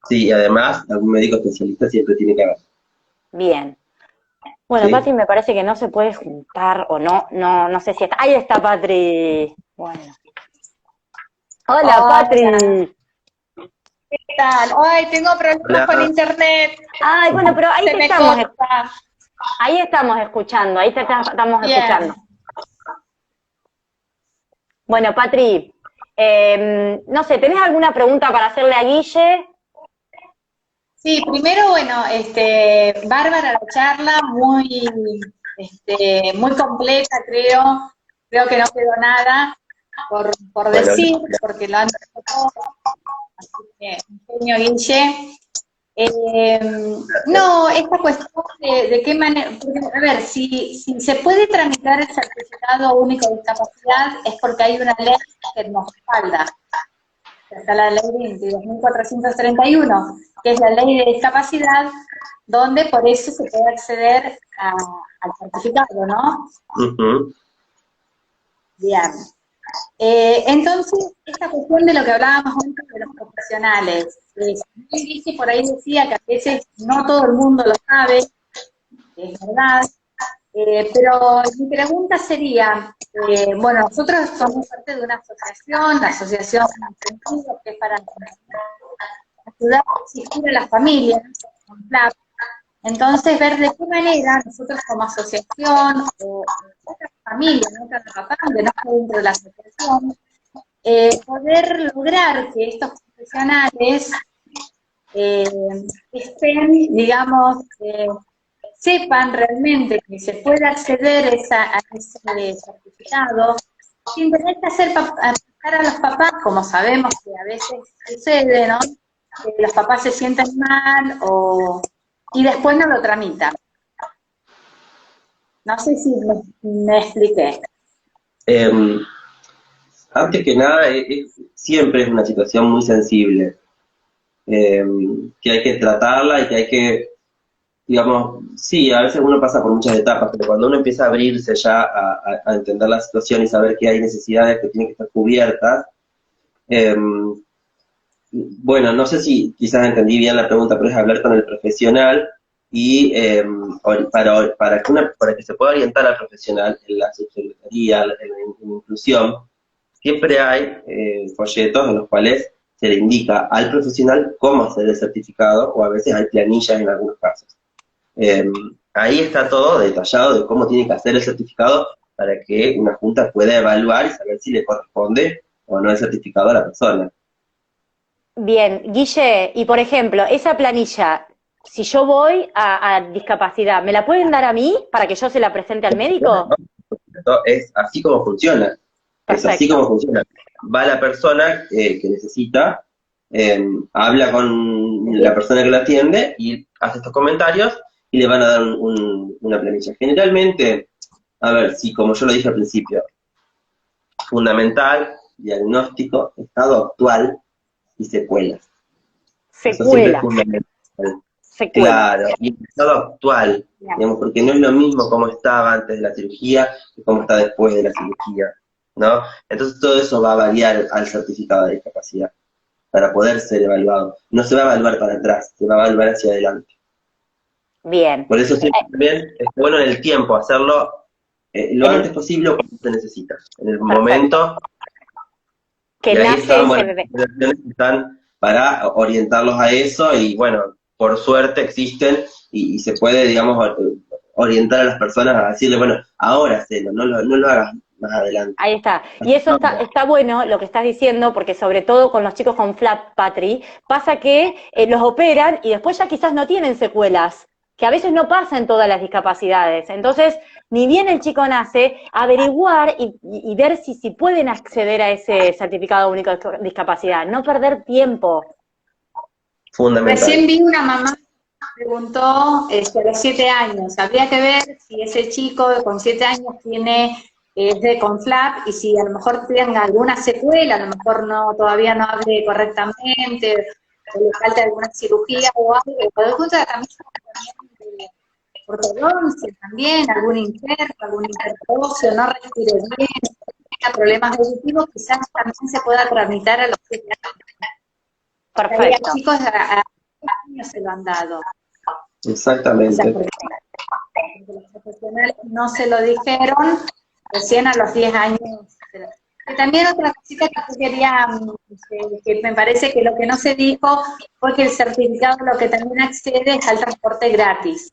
[SPEAKER 2] Sí, y además, algún médico especialista siempre tiene que haber.
[SPEAKER 1] Bien. Bueno,
[SPEAKER 2] ¿Sí?
[SPEAKER 1] Patri me parece que no se puede juntar o no sé si está. Ahí está Patri. Bueno. Hola,
[SPEAKER 3] Hola,
[SPEAKER 1] Patri.
[SPEAKER 3] ¿qué tal? Ay, tengo problemas con
[SPEAKER 2] Hola.
[SPEAKER 3] internet.
[SPEAKER 1] Ay, bueno, pero ahí
[SPEAKER 3] Se
[SPEAKER 1] te
[SPEAKER 3] me
[SPEAKER 1] estamos,
[SPEAKER 3] corta.
[SPEAKER 1] ahí estamos escuchando, ahí te estamos escuchando.
[SPEAKER 3] Bien.
[SPEAKER 1] Bueno, Patri, no sé, ¿tenés alguna pregunta para hacerle a Guille?
[SPEAKER 3] Sí, primero, bueno, bárbara la charla, muy completa, creo. Creo que no quedó nada por
[SPEAKER 2] Bueno,
[SPEAKER 3] decir, porque lo han dicho todo. Así que, ingenio, Guille. Eh, no, esta cuestión de qué manera, porque, a ver, si se puede tramitar el certificado único de discapacidad es porque hay una ley que nos respalda. Está la ley 22.431, que es la ley de discapacidad, donde por eso se puede acceder al certificado, ¿no?
[SPEAKER 2] ujú.
[SPEAKER 3] Bien. Entonces, esta cuestión de lo que hablábamos antes de los profesionales, Luis por ahí decía que a veces no todo el mundo lo sabe, es verdad, pero mi pregunta sería, bueno, nosotros somos parte de una asociación, la Asociación Sentido, que es para ayudar a existir a las familias con FLAP. Entonces, ver de qué manera nosotros como asociación o otras familias, ¿no? Cada papá, aunque no esté dentro de la asociación, poder lograr que estos profesionales estén, digamos, sepan realmente que se puede acceder a ese certificado sin tener que hacer pasar a los papás, como sabemos que a veces sucede, ¿no? Que los papás se sienten mal y después no lo tramitan. No sé si me expliqué.
[SPEAKER 2] Em, Antes que nada, siempre es una situación muy sensible, que hay que tratarla y que hay que, digamos, sí, a veces uno pasa por muchas etapas, pero cuando uno empieza a abrirse ya a entender la situación y saber que hay necesidades que tienen que estar cubiertas, em, bueno, no sé si quizás entendí bien la pregunta, pero es hablar con el profesional y para que se pueda orientar al profesional en la subsecretaría, en inclusión, siempre hay folletos en los cuales se le indica al profesional cómo hacer el certificado, o a veces hay planillas en algunos casos. Eh, Ahí está todo detallado de cómo tiene que hacer el certificado para que una junta pueda evaluar y saber si le corresponde o no el certificado a la persona.
[SPEAKER 1] Bien, Guille, y por ejemplo, esa planilla, si yo voy a discapacidad, ¿me la pueden dar a mí para que yo se la presente al médico?
[SPEAKER 2] Es así como funciona. Es así
[SPEAKER 1] Perfecto.
[SPEAKER 2] como funciona. Va la persona que necesita, habla con la persona que la atiende y hace estos comentarios y le van a dar una planilla. Generalmente, a ver, sí, como yo lo dije al principio, fundamental, diagnóstico, estado actual y secuelas. Eso siempre es
[SPEAKER 1] Secuelas,
[SPEAKER 2] fundamental.
[SPEAKER 1] secuelas.
[SPEAKER 2] Claro, y el estado actual,
[SPEAKER 3] Bien.
[SPEAKER 2] digamos, porque no es lo mismo cómo estaba antes de la cirugía que cómo está después de la cirugía, ¿no? Entonces todo eso va a variar al certificado de discapacidad para poder ser evaluado. No se va a evaluar para atrás, se va a evaluar hacia adelante.
[SPEAKER 1] Bien.
[SPEAKER 2] Por eso siempre también es bueno en el tiempo hacerlo lo
[SPEAKER 1] En
[SPEAKER 2] antes
[SPEAKER 1] el,
[SPEAKER 2] posible o cuando se necesita. En el
[SPEAKER 1] perfecto.
[SPEAKER 2] momento,
[SPEAKER 1] Que
[SPEAKER 2] y ahí
[SPEAKER 1] nace
[SPEAKER 2] están,
[SPEAKER 1] ese
[SPEAKER 2] bueno,
[SPEAKER 1] bebé.
[SPEAKER 2] las organizaciones que están para orientarlos a eso y bueno, por suerte existen y se puede, digamos, orientar a las personas a decirle, bueno, ahora hacelo, no lo hagas más adelante.
[SPEAKER 1] Ahí está. Y eso está bueno lo que estás diciendo, porque sobre todo con los chicos con FLAP, Patri, pasa que los operan y después ya quizás no tienen secuelas. que a veces no pasa en todas las discapacidades. Entonces, ni bien el chico nace, averiguar y ver si pueden acceder a ese certificado único de discapacidad, no perder tiempo.
[SPEAKER 2] Fundamental.
[SPEAKER 3] Recién vi una mamá que preguntó a los 7 años, habría que ver si ese chico con 7 años tiene de CONFLAP y si a lo mejor tenga alguna secuela, a lo mejor todavía no hable correctamente, o le falta alguna cirugía o algo, o algún tratamiento también de ortodoncia también, algún interno, algún interóseo, no respire bien, tenga problemas auditivos, quizás también se pueda tramitar a los 7 años.
[SPEAKER 1] Perfecto.
[SPEAKER 3] Los chicos a años se lo han dado.
[SPEAKER 2] Exactamente.
[SPEAKER 3] O sea, porque los profesionales no se lo dijeron recién a los 10 años. Y también otra cosita que quería, que me parece que lo que no se dijo fue que el certificado lo que también accede es al transporte gratis.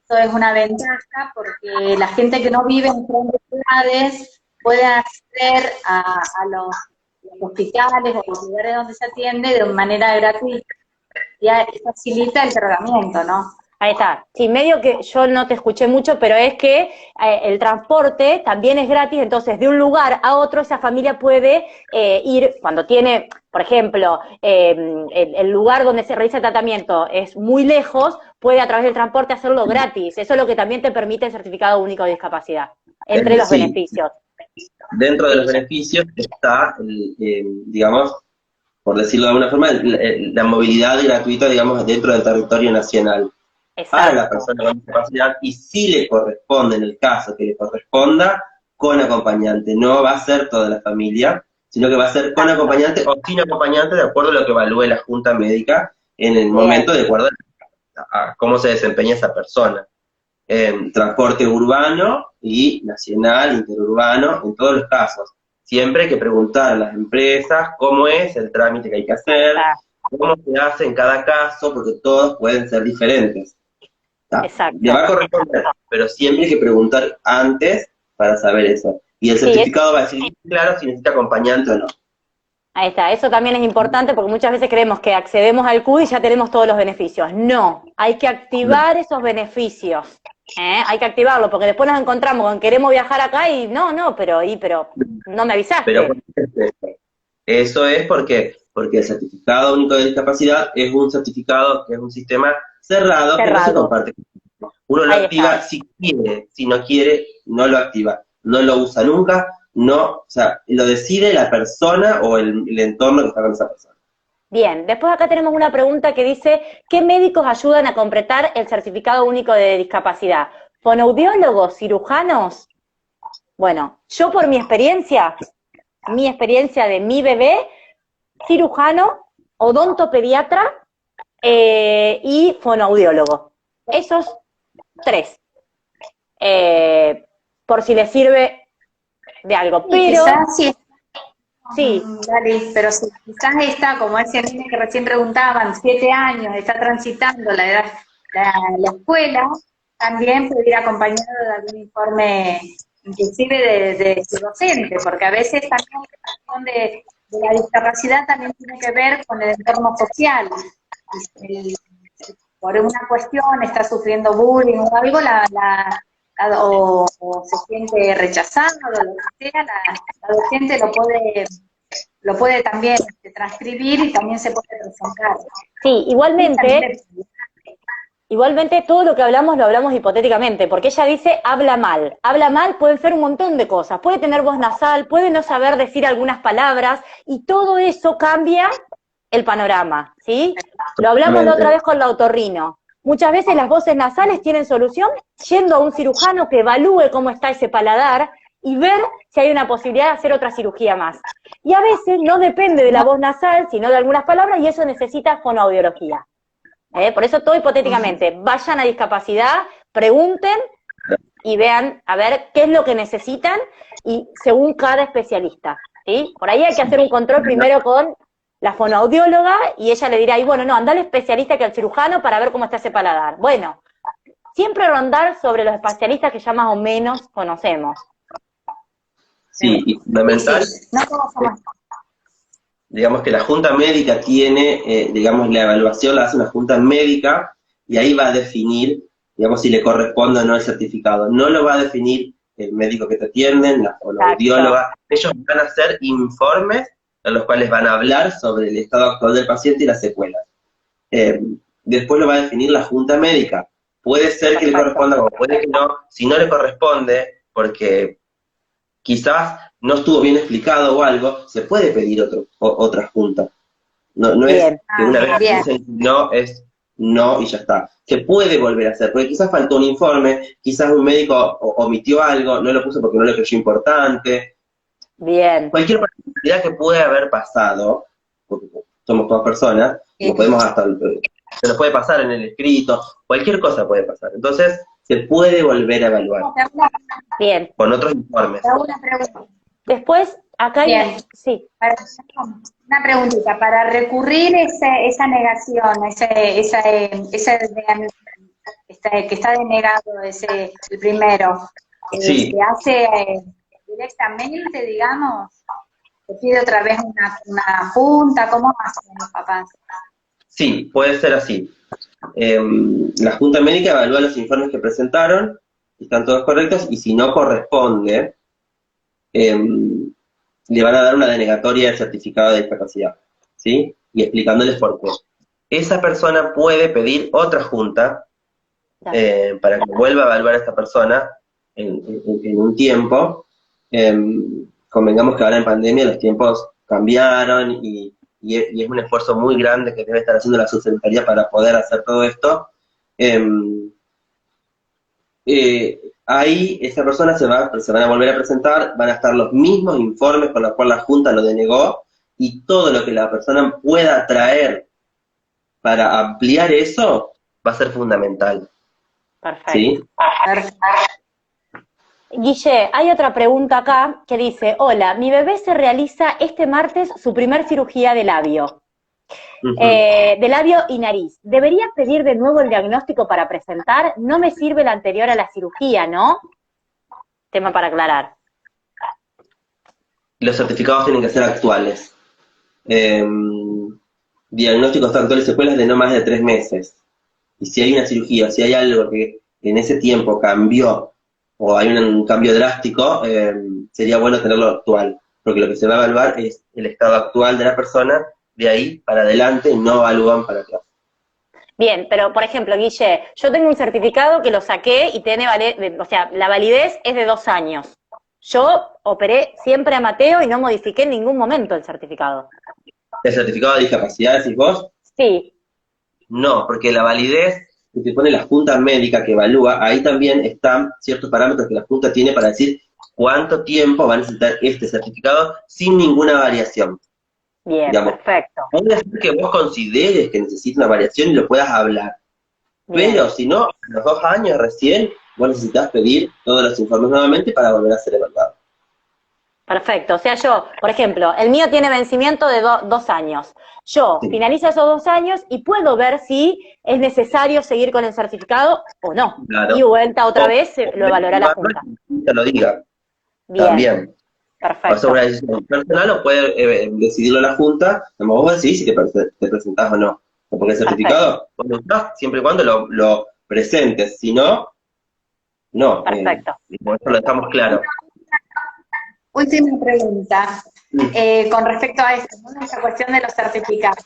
[SPEAKER 3] Esto es una ventaja porque la gente que no vive en grandes ciudades puede acceder a los hospitales o los lugares donde se atiende de manera gratuita. Y facilita el tratamiento, ¿no?
[SPEAKER 1] Ahí está. Sí, medio que yo no te escuché mucho, pero es que el transporte también es gratis, entonces de un lugar a otro esa familia puede ir, cuando tiene, por ejemplo, el lugar donde se realiza el tratamiento es muy lejos, puede a través del transporte hacerlo gratis. Eso es lo que también te permite el certificado único de discapacidad, entre los beneficios.
[SPEAKER 2] Dentro de los beneficios está, digamos, por decirlo de alguna forma, la movilidad gratuita, digamos, dentro del territorio nacional.
[SPEAKER 1] Exacto.
[SPEAKER 2] Para la persona con discapacidad, y si le corresponde, en el caso que le corresponda, con acompañante. No va a ser toda la familia, sino que va a ser con acompañante o sin acompañante, de acuerdo a lo que evalúe la Junta Médica en el momento, de acuerdo a cómo se desempeña esa persona. Transporte urbano y nacional, interurbano, en todos los casos. Siempre hay que preguntar a las empresas cómo es el trámite que hay que hacer, cómo se hace en cada caso, porque todos pueden ser diferentes.
[SPEAKER 1] Exacto.
[SPEAKER 2] Le va a corresponder, pero siempre hay que preguntar antes para saber eso. Y el certificado va a decir claro si necesita acompañante o no.
[SPEAKER 1] Ahí está, eso también es importante porque muchas veces creemos que accedemos al CUD y ya tenemos todos los beneficios. No, hay que activar esos beneficios. Hay que activarlo, porque después nos encontramos con queremos viajar acá y no, pero no me avisaste.
[SPEAKER 2] Pero eso es porque el certificado único de discapacidad es un certificado que es un sistema cerrado. Que no se comparte. Uno lo activa si quiere, si no quiere, no lo activa. No lo usa nunca, o sea, lo decide la persona o el entorno que está con esa persona.
[SPEAKER 1] Bien, después acá tenemos una pregunta que dice, ¿qué médicos ayudan a completar el certificado único de discapacidad? ¿Fonoaudiólogos, cirujanos? Bueno, yo por mi experiencia de mi bebé, cirujano, odontopediatra y fonoaudiólogo. Esos 3. Por si les sirve de algo. Pero sí.
[SPEAKER 3] Dale, pero si quizás está, como ese niño que recién preguntaban, 7 años, está transitando la escuela, también puede ir acompañado de algún informe, inclusive de su docente, porque a veces también la cuestión de la discapacidad también tiene que ver con el entorno social. Por una cuestión está sufriendo bullying o algo, o se siente rechazado, lo que sea, la docente lo puede también transcribir y también se puede presentar.
[SPEAKER 1] Sí, igualmente todo lo que hablamos lo hablamos hipotéticamente, porque ella dice habla mal. Habla mal puede ser un montón de cosas, puede tener voz nasal, puede no saber decir algunas palabras, y todo eso cambia el panorama, ¿sí? Lo hablamos la otra vez con la otorrino. Muchas veces las voces nasales tienen solución yendo a un cirujano que evalúe cómo está ese paladar y ver si hay una posibilidad de hacer otra cirugía más. Y a veces no depende de la voz nasal, sino de algunas palabras, y eso necesita fonoaudiología. Por eso todo hipotéticamente, vayan a discapacidad, pregunten y vean a ver qué es lo que necesitan y según cada especialista, ¿sí? Por ahí hay que hacer un control primero con la fonoaudióloga y ella le dirá, y bueno, no, anda al especialista que al cirujano para ver cómo está ese paladar. Bueno, siempre rondar sobre los especialistas que ya más o menos conocemos.
[SPEAKER 2] Sí, y fundamental, digamos que la Junta Médica tiene, digamos, la evaluación la hace una Junta Médica y ahí va a definir, digamos, si le corresponde o no el certificado. No lo va a definir el médico que te atiende, o la audióloga. Ellos van a hacer informes en los cuales van a hablar sobre el estado actual del paciente y las secuelas. Después lo va a definir la junta médica. Puede ser que le corresponda o puede que no. Si no le corresponde, porque quizás no estuvo bien explicado o algo, se puede pedir otra junta. No es que una vez que dicen no, es no y ya está. Se puede volver a hacer, porque quizás faltó un informe, quizás un médico omitió algo, no lo puso porque no le creyó importante.
[SPEAKER 1] Bien.
[SPEAKER 2] Cualquier particularidad que puede haber pasado, porque somos todas personas, lo podemos se nos puede pasar en el escrito, cualquier cosa puede pasar. Entonces, se puede volver a evaluar.
[SPEAKER 1] Bien.
[SPEAKER 2] Con otros informes.
[SPEAKER 1] Después, acá hay... Sí.
[SPEAKER 3] Una preguntita, para recurrir esa negación, que está denegado, el primero,
[SPEAKER 2] sí.
[SPEAKER 3] ¿se hace directamente, digamos? ¿Se pide otra vez una junta? ¿Cómo hacen los papás?
[SPEAKER 2] Sí, puede ser así. La Junta Médica evalúa los informes que presentaron, están todos correctos, y si no corresponde, le van a dar una denegatoria del certificado de discapacidad, ¿sí? Y explicándoles por qué. Esa persona puede pedir otra junta para que vuelva a evaluar a esta persona en un tiempo. Convengamos que ahora en pandemia los tiempos cambiaron y es un esfuerzo muy grande que debe estar haciendo la subsecretaría para poder hacer todo esto. Ahí esa persona se van a volver a presentar, van a estar los mismos informes con los cuales la Junta lo denegó, y todo lo que la persona pueda traer para ampliar eso va a ser fundamental.
[SPEAKER 1] Perfecto.
[SPEAKER 2] ¿Sí?
[SPEAKER 1] Guille, hay otra pregunta acá que dice, hola, mi bebé se realiza este martes su primer cirugía de labio. De labio y nariz. ¿Debería pedir de nuevo el diagnóstico para presentar? No me sirve la anterior a la cirugía, ¿no? Tema para aclarar.
[SPEAKER 2] Los certificados tienen que ser actuales. Diagnósticos actuales, secuelas de no más de 3 meses. Y si hay una cirugía, si hay algo que en ese tiempo cambió, o hay un cambio drástico, sería bueno tenerlo actual, porque lo que se va a evaluar es el estado actual de la persona. De ahí para adelante no evalúan para atrás.
[SPEAKER 1] Bien, pero por ejemplo, Guille, yo tengo un certificado que lo saqué y tiene o sea, la validez es de 2 años. Yo operé siempre a Mateo y no modifiqué en ningún momento el certificado.
[SPEAKER 2] ¿El certificado de discapacidad decís vos?
[SPEAKER 1] Sí.
[SPEAKER 2] No, porque la validez que te pone la Junta Médica que evalúa, ahí también están ciertos parámetros que la Junta tiene para decir cuánto tiempo va a necesitar este certificado sin ninguna variación.
[SPEAKER 1] Bien, digamos, perfecto.
[SPEAKER 2] Puede ser que vos consideres que necesitas una variación y lo puedas hablar. Bien. Pero si no, a los 2 años recién, vos necesitas pedir todos los informes nuevamente para volver a ser evaluado.
[SPEAKER 1] Perfecto. O sea, yo, por ejemplo, el mío tiene vencimiento de 2 años. Yo finalizo esos 2 años y puedo ver si es necesario seguir con el certificado o no. Claro. Y vuelta otra vez lo evaluará la Junta.
[SPEAKER 2] Te lo diga.
[SPEAKER 1] Bien.
[SPEAKER 2] También.
[SPEAKER 1] Perfecto.
[SPEAKER 2] O sea, una decisión personal o puede decidirlo la Junta, como vos decidís si te presentás o no. Porque el certificado, siempre y cuando lo presentes, si no, no.
[SPEAKER 1] Perfecto.
[SPEAKER 2] Por eso lo dejamos claro.
[SPEAKER 3] Última pregunta, con respecto a esto, ¿no? Esa cuestión de los certificados.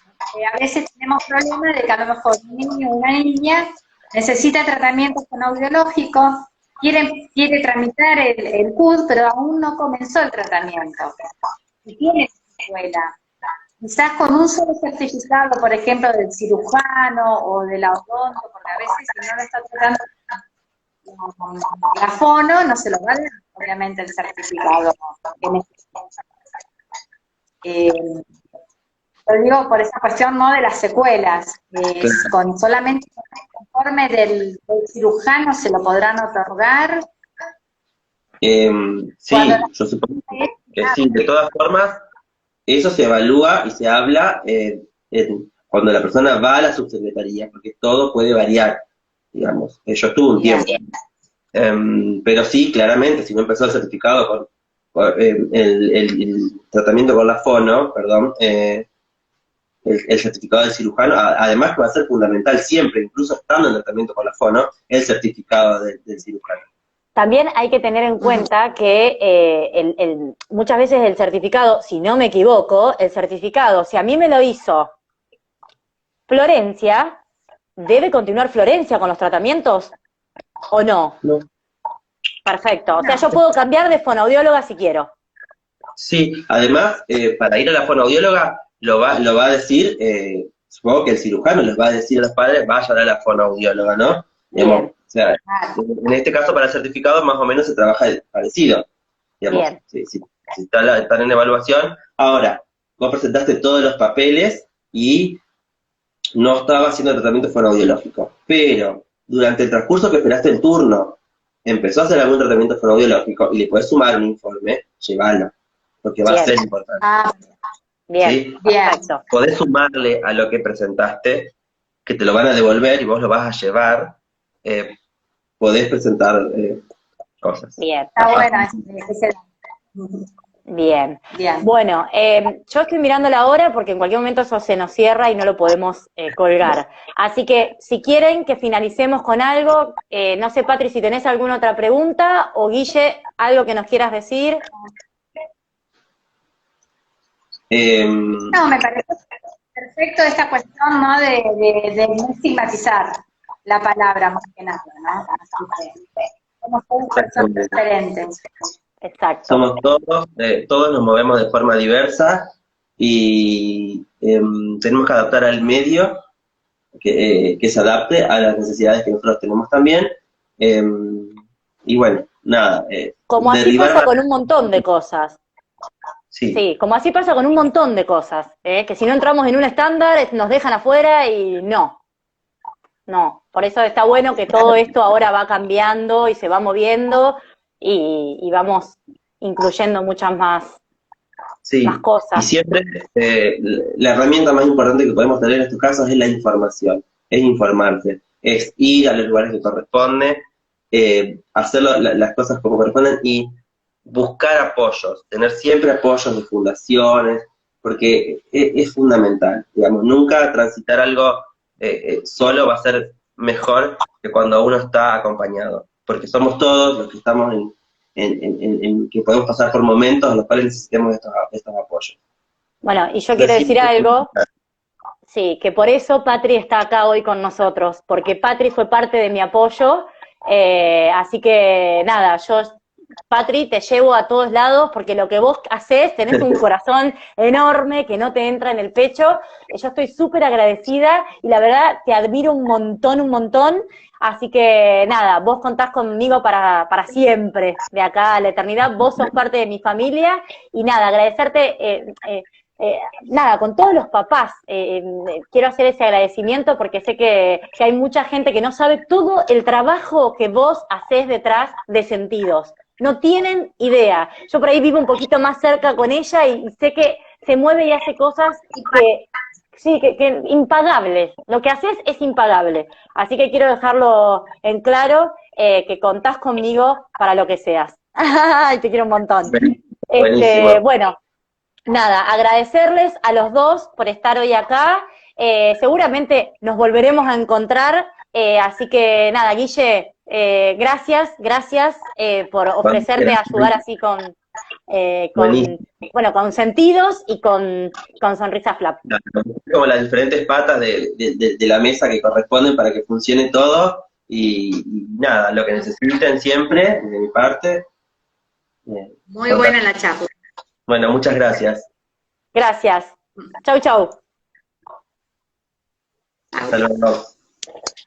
[SPEAKER 3] A veces tenemos problemas de que a lo mejor un niño o una niña necesita tratamientos con audiológicos, quiere tramitar el CUD, pero aún no comenzó el tratamiento. Y tiene escuela. Quizás con un solo certificado, por ejemplo, del cirujano o del odonto, porque a veces si no lo está tratando la fono, no se lo vale, obviamente, el certificado. Lo digo por esa cuestión, ¿no?, de las secuelas. Con solamente el informe del cirujano se lo podrán otorgar.
[SPEAKER 2] Sí, yo supongo que sí. De todas formas, eso se evalúa y se habla cuando la persona va a la subsecretaría, porque todo puede variar, digamos. Yo estuve un tiempo. Pero sí, claramente, si no empezó el certificado con el tratamiento con la fono, perdón, el certificado del cirujano, además que va a ser fundamental siempre, incluso estando en tratamiento con la fono, el certificado del cirujano.
[SPEAKER 1] También hay que tener en cuenta que muchas veces el certificado, si no me equivoco, el certificado, si a mí me lo hizo Florencia, ¿debe continuar Florencia con los tratamientos o no?
[SPEAKER 2] No.
[SPEAKER 1] Perfecto, o sea, yo puedo cambiar de fonoaudióloga si quiero.
[SPEAKER 2] Sí, además, para ir a la fonoaudióloga lo va a decir, supongo que el cirujano les va a decir a los padres, vayan a la fonoaudióloga, ¿no? Digamos,
[SPEAKER 1] Bien.
[SPEAKER 2] o sea, en este caso para el certificado más o menos se trabaja parecido, digamos,
[SPEAKER 1] Bien.
[SPEAKER 2] si están en evaluación. Ahora, vos presentaste todos los papeles y no estaba haciendo tratamiento fonoaudiológico, pero durante el transcurso que esperaste el turno, empezó a hacer algún tratamiento fonoaudiológico y le podés sumar un informe, llévalo, porque va a ser importante.
[SPEAKER 3] Ah,
[SPEAKER 1] Bien,
[SPEAKER 2] ¿sí?
[SPEAKER 1] perfecto.
[SPEAKER 2] Podés sumarle a lo que presentaste, que te lo van a devolver y vos lo vas a llevar, podés presentar cosas.
[SPEAKER 1] Bien.
[SPEAKER 3] está bueno ese.
[SPEAKER 1] Bien.
[SPEAKER 3] Bien.
[SPEAKER 1] Bueno, yo estoy mirando la hora porque en cualquier momento eso se nos cierra y no lo podemos colgar. Así que si quieren que finalicemos con algo, no sé, Patri, si tenés alguna otra pregunta, o Guille, algo que nos quieras decir.
[SPEAKER 3] No, me parece perfecto esta cuestión, ¿no? De no estigmatizar la palabra, más que nada, ¿no? Así que somos todas personas diferentes.
[SPEAKER 1] Exacto.
[SPEAKER 2] Somos todos nos movemos de forma diversa y tenemos que adaptar al medio que se adapte a las necesidades que nosotros tenemos también. Y bueno, nada.
[SPEAKER 1] Como así pasa con un montón de cosas. Sí, como así pasa con un montón de cosas, que si no entramos en un estándar nos dejan afuera y no. Por eso está bueno que todo esto ahora va cambiando y se va moviendo y vamos incluyendo muchas más cosas.
[SPEAKER 2] Y siempre la herramienta más importante que podemos tener en estos casos es la información, es informarse, es ir a los lugares que corresponde, hacer las cosas como corresponden y buscar apoyos, tener siempre apoyos de fundaciones, porque es fundamental, digamos, nunca transitar algo solo va a ser mejor que cuando uno está acompañado, porque somos todos los que estamos en que podemos pasar por momentos en los cuales necesitemos estos apoyos.
[SPEAKER 1] Bueno, y yo quiero decir algo, sí, que por eso Patri está acá hoy con nosotros, porque Patri fue parte de mi apoyo, así que nada, Patri, te llevo a todos lados porque lo que vos hacés, tenés un corazón enorme que no te entra en el pecho. Yo estoy súper agradecida y la verdad te admiro un montón. Así que nada, vos contás conmigo para siempre, de acá a la eternidad. Vos sos parte de mi familia y nada, agradecerte. Nada, con todos los papás, quiero hacer ese agradecimiento porque sé que hay mucha gente que no sabe todo el trabajo que vos hacés detrás de Sentidos. No tienen idea. Yo por ahí vivo un poquito más cerca con ella y sé que se mueve y hace cosas que impagables. Lo que haces es impagable. Así que quiero dejarlo en claro, que contás conmigo para lo que seas. Ay, te quiero un montón. Bueno, nada, agradecerles a los dos por estar hoy acá. Seguramente nos volveremos a encontrar. Así que nada, Guille, gracias por ofrecerte a ayudar así con Sentidos y con Sonrisa Flap.
[SPEAKER 2] Como las diferentes patas de la mesa que corresponden para que funcione todo y nada, lo que necesiten siempre, de mi parte.
[SPEAKER 3] Muy buena la charla.
[SPEAKER 2] Bueno, muchas gracias.
[SPEAKER 1] Gracias. Chau.
[SPEAKER 2] Hasta luego.